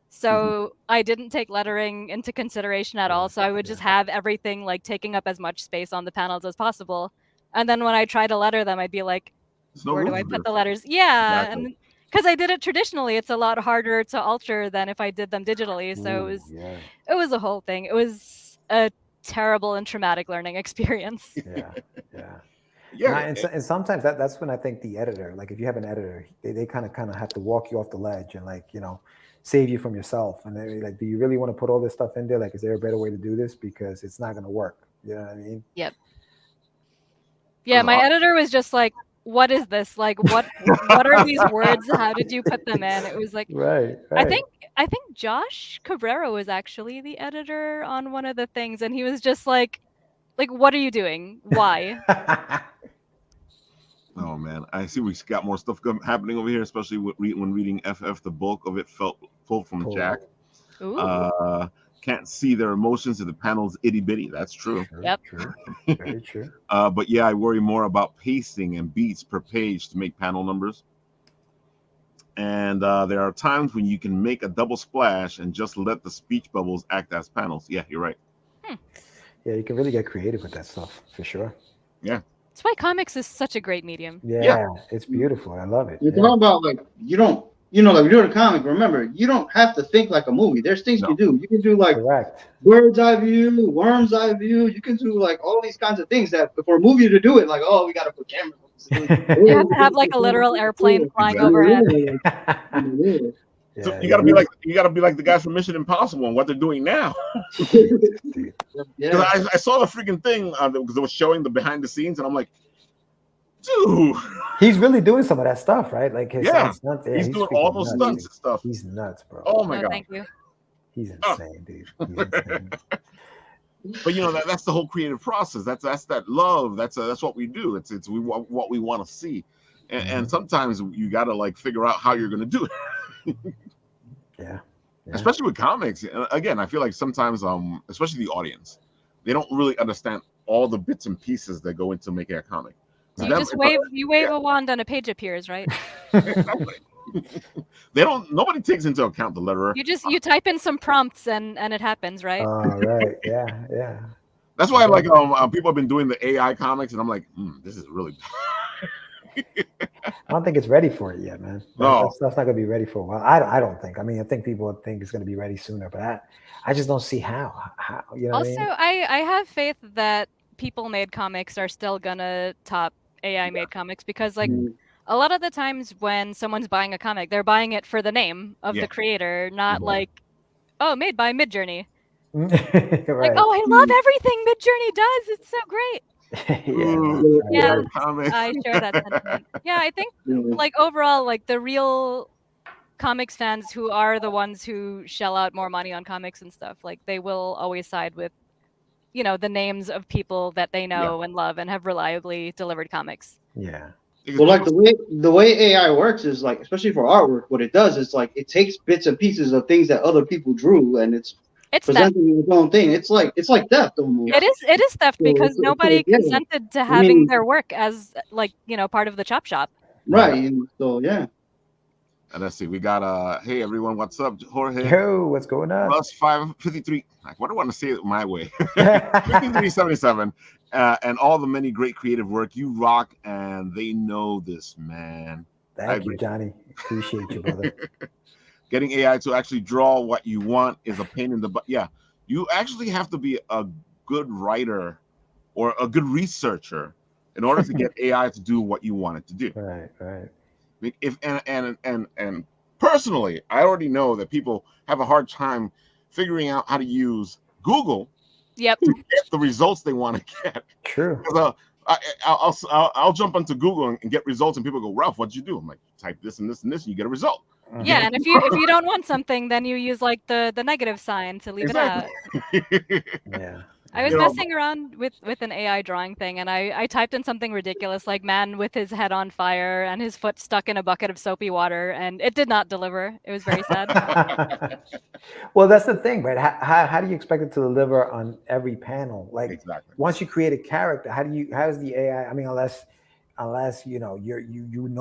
so I didn't take lettering into consideration at all. So I would just have everything like taking up as much space on the panels as possible. And then when I try to letter them, I'd be like, where do I put the letters? Yeah. Exactly. And because I did it traditionally, it's a lot harder to alter than if I did them digitally. So it was a whole thing. It was a terrible and traumatic learning experience. And sometimes that's when I think the editor, like if you have an editor, they kind of have to walk you off the ledge and like, you know, save you from yourself. And they're like, do you really want to put all this stuff in there? Like, is there a better way to do this? Because it's not going to work. You know what I mean? Yep. Yeah, my editor was just like, what is this? Like, what are these words? How did you put them in? It was like, right. I think Josh Cabrera was actually the editor on one of the things, and he was just like, what are you doing? Why? Oh man, I see we got more stuff happening over here, especially when reading FF. The bulk of it felt pulled from Jack. Can't see their emotions in the panels, itty bitty. That's true. Yep. True. Very true. But yeah, I worry more about pacing and beats per page to make panel numbers. And there are times when you can make a double splash and just let the speech bubbles act as panels. Yeah, you're right. Yeah, you can really get creative with that stuff for sure. Yeah. That's why comics is such a great medium. Yeah, it's beautiful. I love it. You're talking about like you don't, like you're doing a comic. Remember, you don't have to think like a movie. There's things you do. You can do like Correct. bird's eye view, worm's eye view. You can do like all these kinds of things that for a movie to do it, like we got to put cameras. You have to have like a literal airplane flying overhead. So you gotta be like the guys from Mission Impossible and what they're doing now. Yeah. I saw the freaking thing because it was showing the behind the scenes, and I'm like, dude, he's really doing some of that stuff, right? Like his stunts. Yeah, he's doing all those stunts and stuff. He's nuts, bro. Oh my god, thank you. He's insane, dude. He's insane. But that's the whole creative process. That's that love. That's what we do. It's what we want to see, and sometimes you got to like figure out how you're gonna do it. Yeah. Especially with comics. Again, I feel like sometimes, especially the audience, they don't really understand all the bits and pieces that go into making a comic. So you just wave a wand and a page appears, right? Nobody takes into account the letterer. You type in some prompts and it happens, right? Right. Yeah. That's why people have been doing the AI comics, and I'm like, this is really I don't think it's ready for it yet, man. No, that's not gonna be ready for a while. I don't think. I mean, I think people think it's gonna be ready sooner, but I just don't see how. You know also, what I mean? I have faith that people-made comics are still gonna top AI-made comics because, like, a lot of the times when someone's buying a comic, they're buying it for the name of the creator, not like, made by Midjourney. Right. Like, I love everything Midjourney does. It's so great. Yeah, I share that sentiment. Yeah, I think like overall, like the real comics fans who are the ones who shell out more money on comics and stuff, like they will always side with, the names of people that they know and love and have reliably delivered comics. Yeah. Well, like the way AI works is like, especially for artwork, what it does is like it takes bits and pieces of things that other people drew and it's presenting its own thing. It's like theft almost. It is theft because nobody consented to having their work as like part of the chop shop. Right. So yeah. And let's see, we got hey everyone, what's up, Jorge? Yo, what's going on? Plus 553. What do I want to say it my way? 5377. And all the many great creative work. You rock, and they know this, man. Thank you, Johnny. Appreciate you, brother. Getting AI to actually draw what you want is a pain in the butt. Yeah, you actually have to be a good writer or a good researcher in order to get AI to do what you want it to do. Right. If and personally, I already know that people have a hard time figuring out how to use Google. Yep. To get the results they want to get. True. I'll jump onto Google and get results, and people go, Ralph, what'd you do? I'm like, type this and this and this, and you get a result. Yeah, and if you don't want something, then you use like the negative sign to leave it out. Yeah. I was messing around with an AI drawing thing, and I typed in something ridiculous like man with his head on fire and his foot stuck in a bucket of soapy water, and it did not deliver. It was very sad. Well, that's the thing, right? How do you expect it to deliver on every panel? Like, once you create a character, how is the AI? I mean, unless you know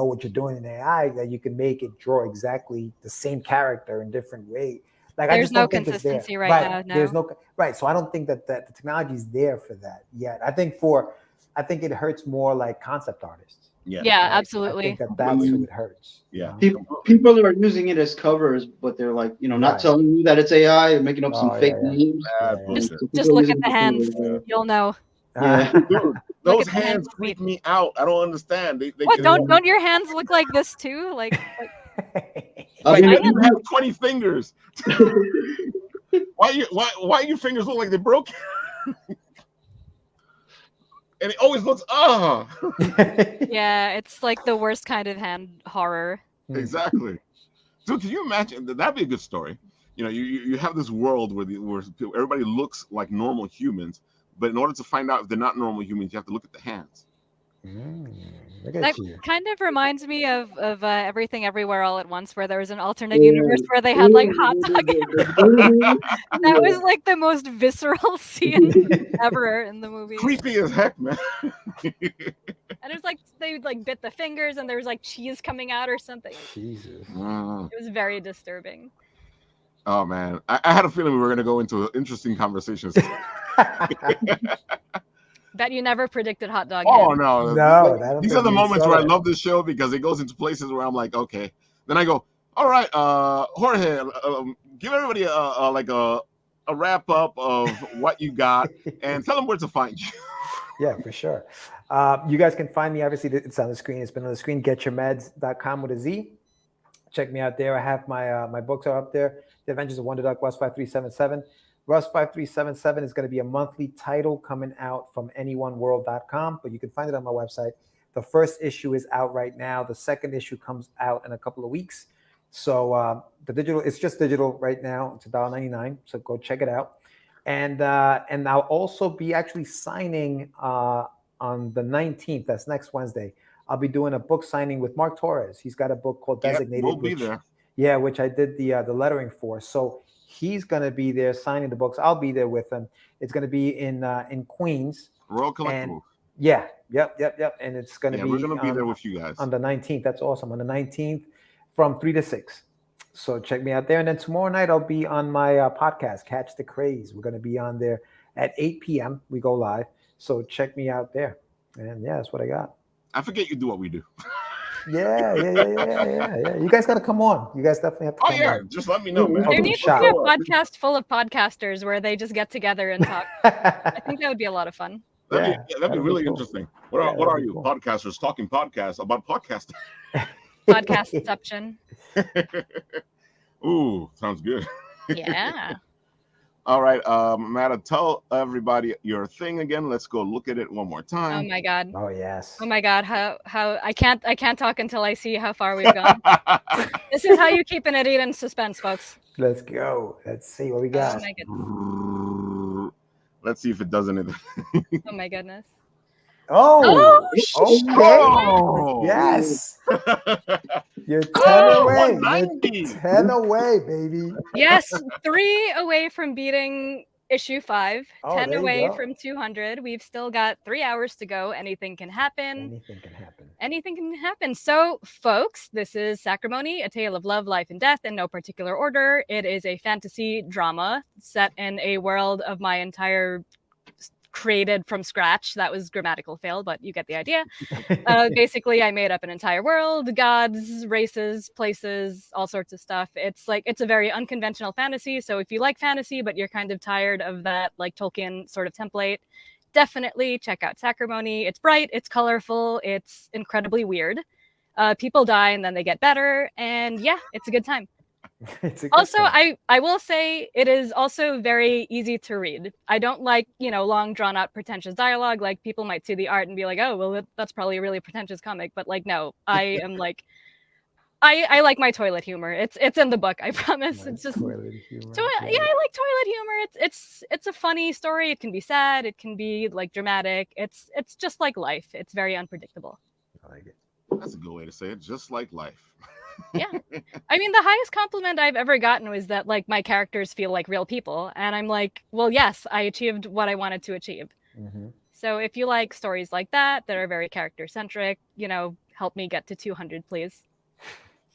what you're doing in AI, that you can make it draw exactly the same character in different ways. Like, there's no consistency right now. No. There's no so I don't think that the technology is there for that yet. I think it hurts more like concept artists. Yeah, right? absolutely. I think that's who it hurts. Yeah. People are using it as covers, but they're like, not telling you that it's AI and making up some fake names. Just look at the hands. You'll know. Yeah. Dude, those hands freak me out. I don't understand. Don't your hands look like this too? Like you have 20 fingers. Why your fingers look like they're broken? And it always looks Yeah, it's like the worst kind of hand horror. Exactly. So can you imagine that'd be a good story? You have this world where everybody looks like normal humans, but in order to find out if they're not normal humans, you have to look at the hands. That kind of reminds me of Everything Everywhere All at Once, where there was an alternate universe where they had like hot dog. That was like the most visceral scene ever in the movie. Creepy as heck, man. And it was like they like bit the fingers and there was like cheese coming out or something. Jesus. It was very disturbing. Oh man, I had a feeling we were going to go into interesting conversations. Bet you never predicted hot dog. Oh head. no, No, these are the moments where I love this show because it goes into places where I'm like, okay. Then I go, all right, Jorge, give everybody a wrap up of what you got and tell them where to find you. Yeah, for sure. You guys can find me. Obviously, it's on the screen. It's been on the screen. GetYourMeds.com with a Z. Check me out there. I have my books are up there. The Adventures of Wonder Duck, Russ 5377. Russ 5377 is going to be a monthly title coming out from anyoneworld.com, but you can find it on my website. The first issue is out right now. The second issue comes out in a couple of weeks. So the digital, it's just digital right now. It's $1.99. So go check it out. And I'll also be actually signing on the 19th. That's next Wednesday. I'll be doing a book signing with Mark Torres. He's got a book called Designated. We'll be there. Yeah, which I did the lettering for. So he's going to be there signing the books. I'll be there with him. It's going to be in Queens. Royal Collectible. Yeah, yep. And it's going to be. We're going to be there with you guys on the 19th. That's awesome. On the 19th, from 3 to 6. So check me out there. And then tomorrow night I'll be on my podcast, Catch the Craze. We're going to be on there at 8 p.m. We go live. So check me out there. And yeah, that's what I got. I forget you do what we do. Yeah. You guys got to come on. You guys definitely have to come on. Just let me know, man. There needs to be a podcast full of podcasters where they just get together and talk. I think that would be a lot of fun. That'd be really cool. Interesting. What are you? Cool. Podcasters talking podcasts about podcasting. Podcastception. Ooh, sounds good. Yeah. All right, Matta, tell everybody your thing again. Let's go look at it one more time. Oh my God. Oh yes. Oh my God. How I can't talk until I see how far we've gone. This is how you keep an idiot in suspense, folks. Let's go. Let's see what we got. Oh my goodness. Let's see if it does anything. Oh my goodness. Oh, okay. Oh. Yes. You're 10 away. 190. You're 10 away, baby. Yes, 3 away from beating issue 5, 10 away from 200. We've still got 3 hours to go. Anything can happen. Anything can happen. So, folks, this is Sacrimony, a tale of love, life, and death in no particular order. It is a fantasy drama set in a world of my entire created from scratch. That was grammatical fail, but you get the idea. Basically, I made up an entire world, gods, races, places, all sorts of stuff. It's a very unconventional fantasy. So if you like fantasy, but you're kind of tired of that like Tolkien sort of template, definitely check out Sacrimony. It's bright, it's colorful, it's incredibly weird. People die and then they get better. And yeah, it's a good time. Also, I will say it is also very easy to read. I don't like, long drawn out pretentious dialogue. Like people might see the art and be like, oh, well, that's probably a really pretentious comic. But like, no, I am like, I like my toilet humor. It's in the book. I promise. It's just toilet humor. I like toilet humor. It's a funny story. It can be sad. It can be like dramatic. It's just like life. It's very unpredictable. I like it. That's a good way to say it. Just like life. Yeah. I mean, the highest compliment I've ever gotten was that like my characters feel like real people. And I'm like, well, yes, I achieved what I wanted to achieve. Mm-hmm. So if you like stories like that are very character centric, help me get to 200, please.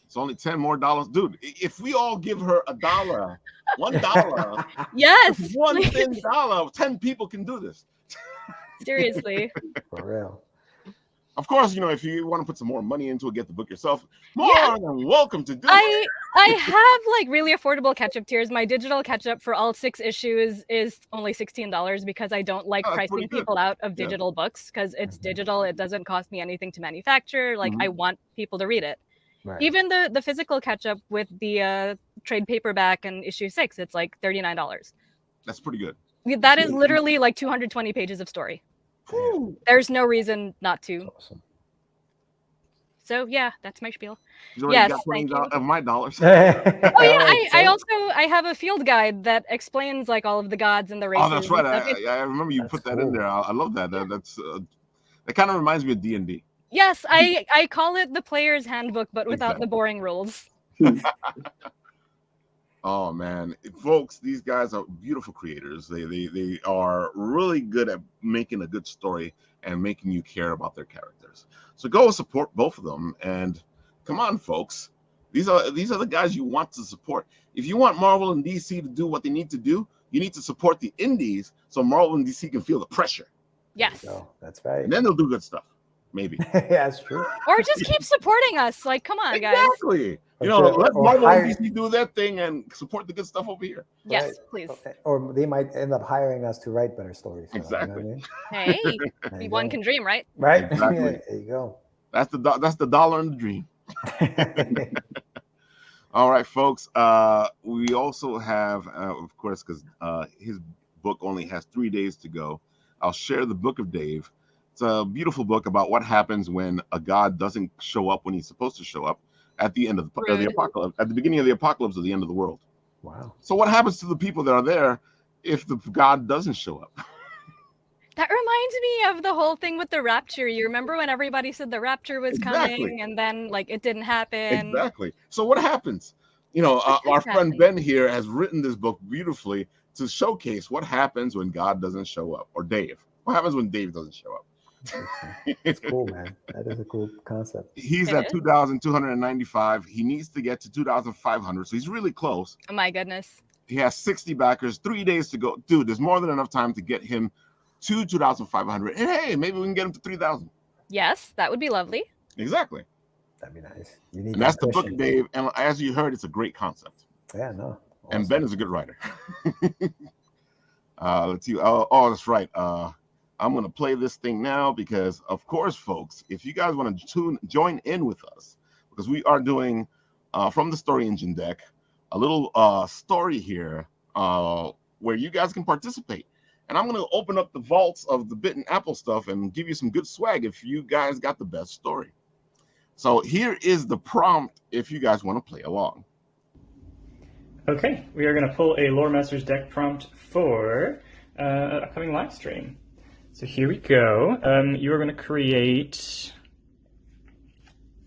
It's only $10 more. Dude, if we all give her $1, $1. Yes. $1 10 people can do this. Seriously. For real. Of course, if you want to put some more money into it, get the book yourself. More than welcome to do it. I have like really affordable catch-up tiers. My digital catch-up for all 6 issues is only $16 because I don't like pricing people out of digital books because it's digital. It doesn't cost me anything to manufacture. Like I want people to read it. Right. Even the physical catch-up with the trade paperback and issue 6, it's like $39. That's pretty good. That is literally like 220 pages of story. Whew. There's no reason not to. Awesome. So yeah, that's my spiel. Yes, thank you. Of my dollars. Oh yeah, I have a field guide that explains like all of the gods and the races. Oh, that's right. I remember you put that in there. I love that. That's that kind of reminds me of D&D. Yes, I call it the player's handbook, but without the boring rules. Oh man, folks, these guys are beautiful creators. They are really good at making a good story. and making you care about their characters. So go support both of them. And come on, folks. These are the guys you want to support. If you want Marvel and DC to do what they need to do, you need to support the indies so Marvel and DC can feel the pressure. Yes. Oh, that's right. And then they'll do good stuff. Maybe. Yeah, that's true. Or just keep supporting us. Like, come on, guys. Exactly. Let Marvel and DC do their thing and support the good stuff over here. Yes, Right. please. Or they might end up hiring us to write better stories. Exactly. You know what I mean? Hey, one can dream, right? Right? Exactly. Yeah, there you go. That's the dollar and the dream. All right, folks. We also have, of course, because his book only has 3 days to go. I'll share the Book of Dave. It's a beautiful book about what happens when a god doesn't show up when he's supposed to show up at the end of the apocalypse, at the beginning of the apocalypse or the end of the world. Wow. So what happens to the people that are there if the god doesn't show up? That reminds me of the whole thing with the rapture. You remember when everybody said the rapture was coming and then like it didn't happen? Exactly. So what happens? Our friend Ben here has written this book beautifully to showcase what happens when God doesn't show up, or Dave. What happens when Dave doesn't show up? It's cool, man. That is a cool concept. He's at 2,295. He needs to get to 2,500, so he's really close. Oh my goodness. He has 60 backers, 3 days to go. Dude, there's more than enough time to get him to 2,500. And hey, maybe we can get him to 3,000. Yes, that would be lovely. Exactly. That'd be nice. You need And that's the book, Dave. And as you heard, it's a great concept. Yeah, no. Awesome. And Ben is a good writer. Let's see. Oh, that's right. I'm going to play this thing now because, of course, folks, if you guys want to join in with us, because we are doing from the Story Engine deck a little story here where you guys can participate. And I'm going to open up the vaults of the Bit and Apple stuff and give you some good swag if you guys got the best story. So here is the prompt if you guys want to play along. Okay, we are going to pull a Lore Masters deck prompt for an upcoming live stream. So here we go. You are going to create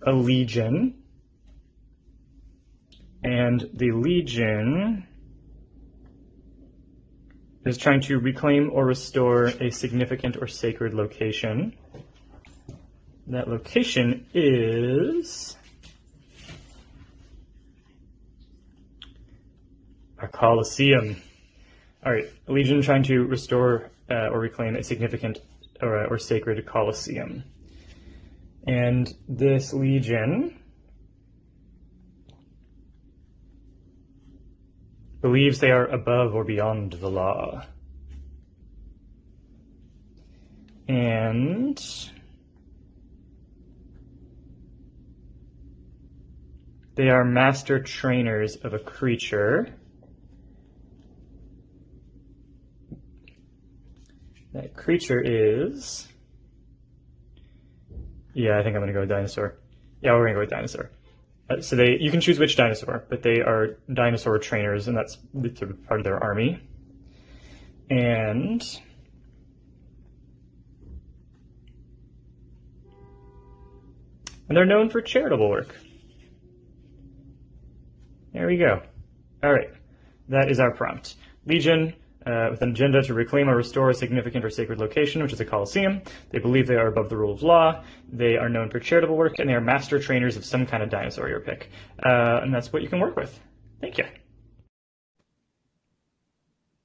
a Legion. And the Legion is trying to reclaim or restore a significant or sacred location. That location is a Colosseum. All right, a Legion trying to restore or reclaim a significant or sacred Colosseum. And this Legion believes they are above or beyond the law. And they are master trainers of a creature. That creature is... Yeah, I think I'm going to go with dinosaur. Yeah, we're going to go with dinosaur. So you can choose which dinosaur, but they are dinosaur trainers, and that's sort of part of their army. And they're known for charitable work. There we go. All right, that is our prompt. Legion, with an agenda to reclaim or restore a significant or sacred location, which is a Colosseum. They believe they are above the rule of law. They are known for charitable work, and they are master trainers of some kind of dinosaur your pick. And that's what you can work with. Thank you.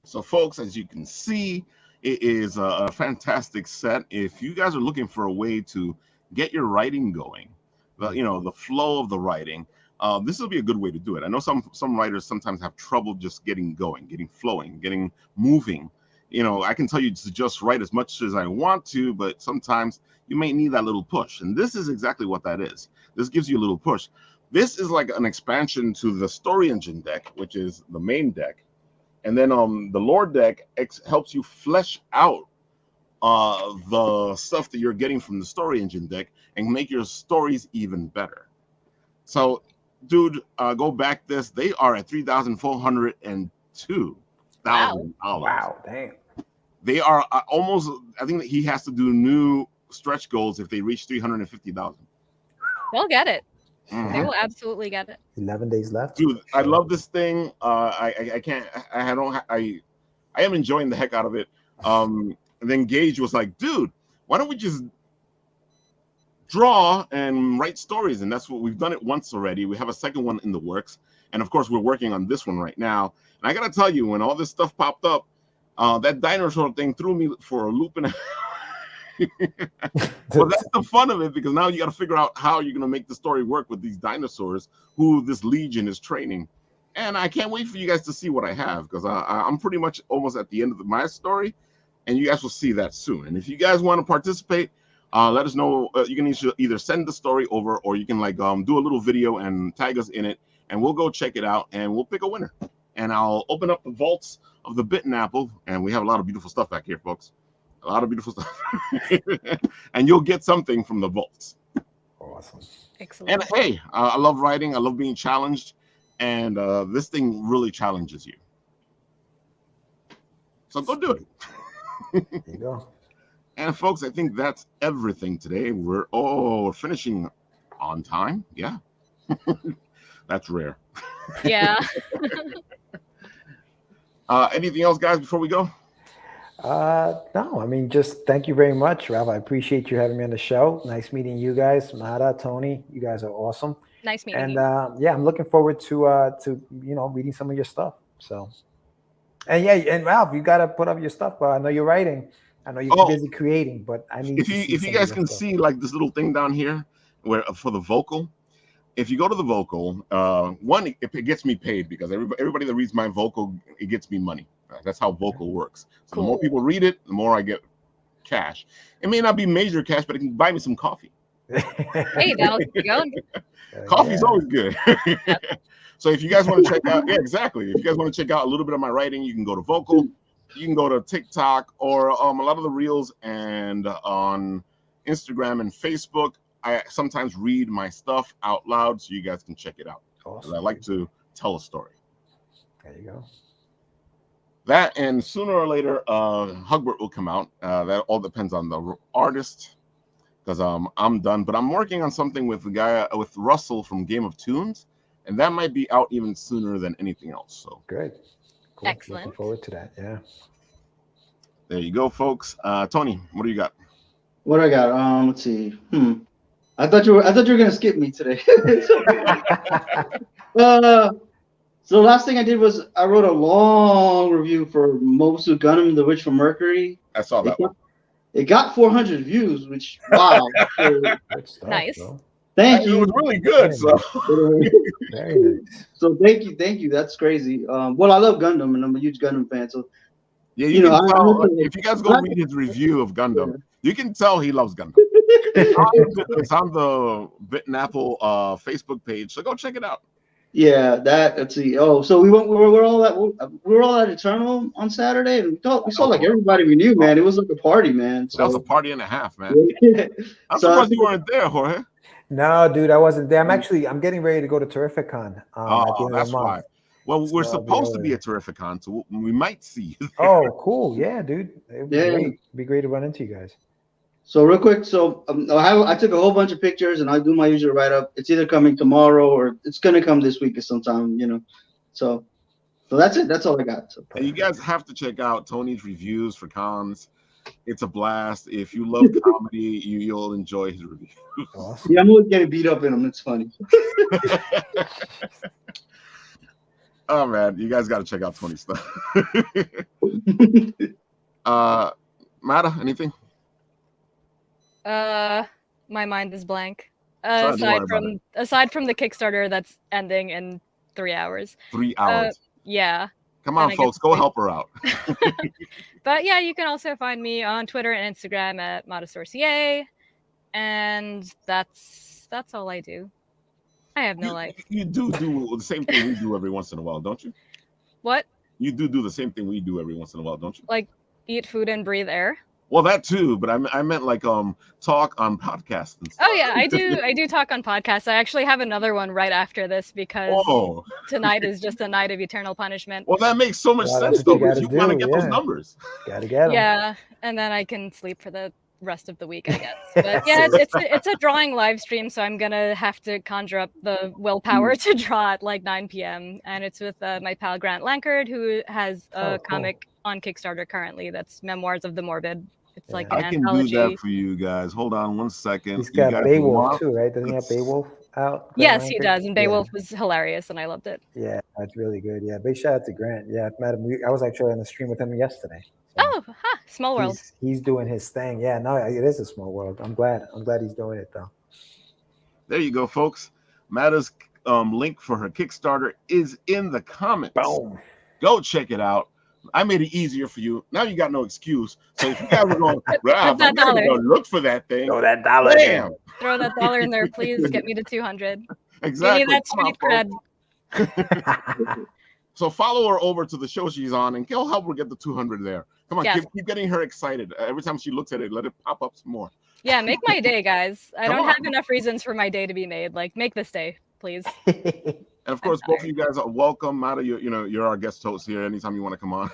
So, folks, as you can see, it is a fantastic set. If you guys are looking for a way to get your writing going, the flow of the writing, this will be a good way to do it. I know some writers sometimes have trouble just getting going, getting flowing, getting moving. I can tell you to just write as much as I want to, but sometimes you may need that little push. And this is exactly what that is. This gives you a little push. This is like an expansion to the Story Engine deck, which is the main deck. And then the Lore deck helps you flesh out the stuff that you're getting from the Story Engine deck and make your stories even better. So, dude, go back this. They are at $3,402. Wow, damn. They are almost, I think that he has to do new stretch goals if they reach 350,000. They'll get it. Mm-hmm. They will absolutely get it. 11 days left. Dude, I love this thing. I can't, I am enjoying the heck out of it. And then Gage was like, dude, why don't we just draw and write stories? And that's what we've done it once already. We have a second one in the works. And of course, we're working on this one right now. And I got to tell you, when all this stuff popped up, that dinosaur thing threw me for a loop and but that's the fun of it, because now you got to figure out how you're going to make the story work with these dinosaurs who this legion is training. And I can't wait for you guys to see what I have, because I'm pretty much almost at the end of my story, and you guys will see that soon. And if you guys want to participate, let us know. You can either send the story over, or you can like do a little video and tag us in it, and we'll go check it out and we'll pick a winner. And I'll open up the vaults of the Bitten Apple, and we have a lot of beautiful stuff back here, folks. A lot of beautiful stuff. And you'll get something from the vaults. Awesome. Excellent. And hey, I love writing. I love being challenged. And this thing really challenges you. So go do it. There you go. And folks, I think that's everything today. We're finishing on time. Yeah. That's rare. Yeah. Anything else, guys, before we go? No, I mean, just thank you very much, Ralph. I appreciate you having me on the show. Nice meeting you guys. Mata, Tony, you guys are awesome. Nice meeting And you. yeah, I'm looking forward to reading some of your stuff. So, and yeah, and Ralph, you got to put up your stuff. I know you're writing. I know you're busy creating, but I need. If you guys can see like this little thing down here, where for the vocal, if you go to the vocal, one, it gets me paid, because everybody that reads my vocal, it gets me money. That's how vocal works. So Cool. The more people read it, the more I get cash. It may not be major cash, but it can buy me some coffee. Hey, that'll keep you going. Coffee's always good. So if you guys want to check out, yeah, exactly. If you guys want to check out a little bit of my writing, you can go to Vocal. You can go to TikTok, or a lot of the reels, and on Instagram and Facebook. I sometimes read my stuff out loud, so you guys can check it out. Awesome. I like to tell a story. There you go. That, and sooner or later, Hugbert will come out. That all depends on the artist, because I'm done. But I'm working on something with with Russell from Game of Tunes, and that might be out even sooner than anything else. So Good. Cool. Excellent. Looking forward to that. Yeah. there you go, folks. Tony, what do you got? What I got? Let's see. I thought you were gonna skip me today. So the last thing I did was I wrote a long review for Mobile Suit Gundam: The Witch from Mercury. I saw that one. It got 400 views, which wow. Good stuff, Nice. bro. Thank It you. was really good. So Very nice. So thank you. That's crazy. Well, I love Gundam, and I'm a huge Gundam fan. So yeah, You know, can I- tell, I- if you guys go read his review of Gundam, you can tell he loves Gundam. It's on the Bitten Apple Facebook page, so go check it out. yeah, let's see. Oh, so we're all at Eternal on Saturday, and we saw like everybody we knew, man. It was like a party, man. That was a So party and a half, man. I'm So I surprised think- you weren't there, Jorge. No, dude, I wasn't there. I'm getting ready to go to Terrificon at the Oh, end of that's the month. why. Well, we're So I'll be supposed to over be there. at Terrificon, so we might see you. Oh, cool. Yeah, dude. It'd be Yeah. great. It'd be great to run into you guys. So real quick, I took a whole bunch of pictures, and I do my usual write up. It's either coming tomorrow or it's gonna come this week or sometime, So that's it. That's all I got. So. And you guys have to check out Tony's reviews for cons. It's a blast. If you love comedy, you'll enjoy his reviews. Awesome. Yeah, I'm always getting beat up in them. It's funny. Oh man, you guys got to check out Tony's stuff. Mata, anything? My mind is blank. Sorry, don't worry Aside from the Kickstarter that's ending in 3 hours. 3 hours. Yeah. Come on, then I get folks, to go sleep. help her out. But yeah, you can also find me on Twitter and Instagram at Modasorcier. And that's all I do. I have no life. You do the same thing we do every once in a while, don't you? What? You do the same thing we do every once in a while, don't you? Like eat food and breathe air? Well, that too, but I meant like talk on podcasts and stuff. Oh yeah, I do talk on podcasts. I actually have another one right after this because Oh, tonight is just a night of eternal punishment. well, that makes so much Well, sense that's though, what you because you gotta want to do, get those yeah. numbers. Gotta get 'em. Yeah, and then I can sleep for the rest of the week, I guess. But yeah, it's a drawing live stream, so I'm gonna have to conjure up the willpower to draw at like 9 p.m. And it's with my pal Grant Lankard, who has a Oh, cool. comic on Kickstarter currently that's Memoirs of the Morbid. It's like Yeah. an I can do anthology. that for you guys. Hold on one second. He's You got guys Beowulf want- too, right? Doesn't he have let's- Beowulf out? Yes, he Grant does, and Lanter? Beowulf was hilarious, and I loved it. Yeah, that's really good. Yeah, big shout out to Grant. Yeah, I've met him. I was actually on the stream with him yesterday. So Oh, small world. he's doing his thing. Yeah, no, it is a small world. I'm glad he's doing it though. There you go, folks. Matta's link for her Kickstarter is in the comments. Boom. Go check it out. I made it easier for you. Now you got no excuse. So if you guys are going, Ralph, I'm that gonna go dollar. look for that thing. Throw that dollar Bam! in. Throw that dollar in there, please. Get me to 200. Exactly. Give me that Come on, street folks. cred. So follow her over to the show she's on and go help her get the 200 there. Come on, Yes. keep getting her excited. Every time she looks at it, let it pop up some more. Yeah, make my day, guys. I Come don't on. have enough reasons for my day to be made. Like, make this day, please. And of course, both of you guys are welcome. Matta, you're our guest host here anytime you want to come on.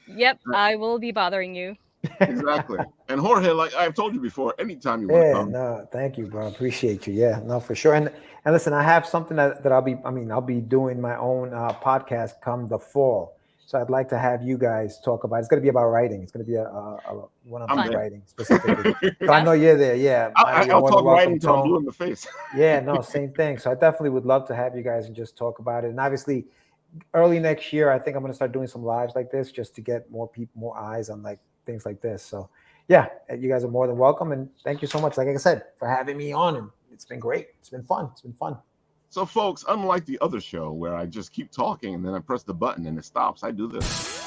Yep, I will be bothering you. Exactly. And Jorge, like I've told you before, anytime you want to Yeah, come. no, thank you, bro. Appreciate you. Yeah, no, for sure. And listen, I have something that I'll be doing my own podcast come the fall. So I'd like to have you guys talk about. It's going to be about writing. It's going to be a one on I'm there. writing specifically. So I know you're there. Yeah, you're I'll more talk than welcome, writing until I'm Tone. blue in the face. Yeah, no, same thing. So I definitely would love to have you guys and just talk about it. And obviously, early next year, I think I'm going to start doing some lives like this just to get more people, more eyes on like things like this. So yeah, you guys are more than welcome. And thank you so much, like I said, for having me on. And it's been great. It's been fun. It's been fun. So folks, unlike the other show where I just keep talking and then I press the button and it stops, I do this.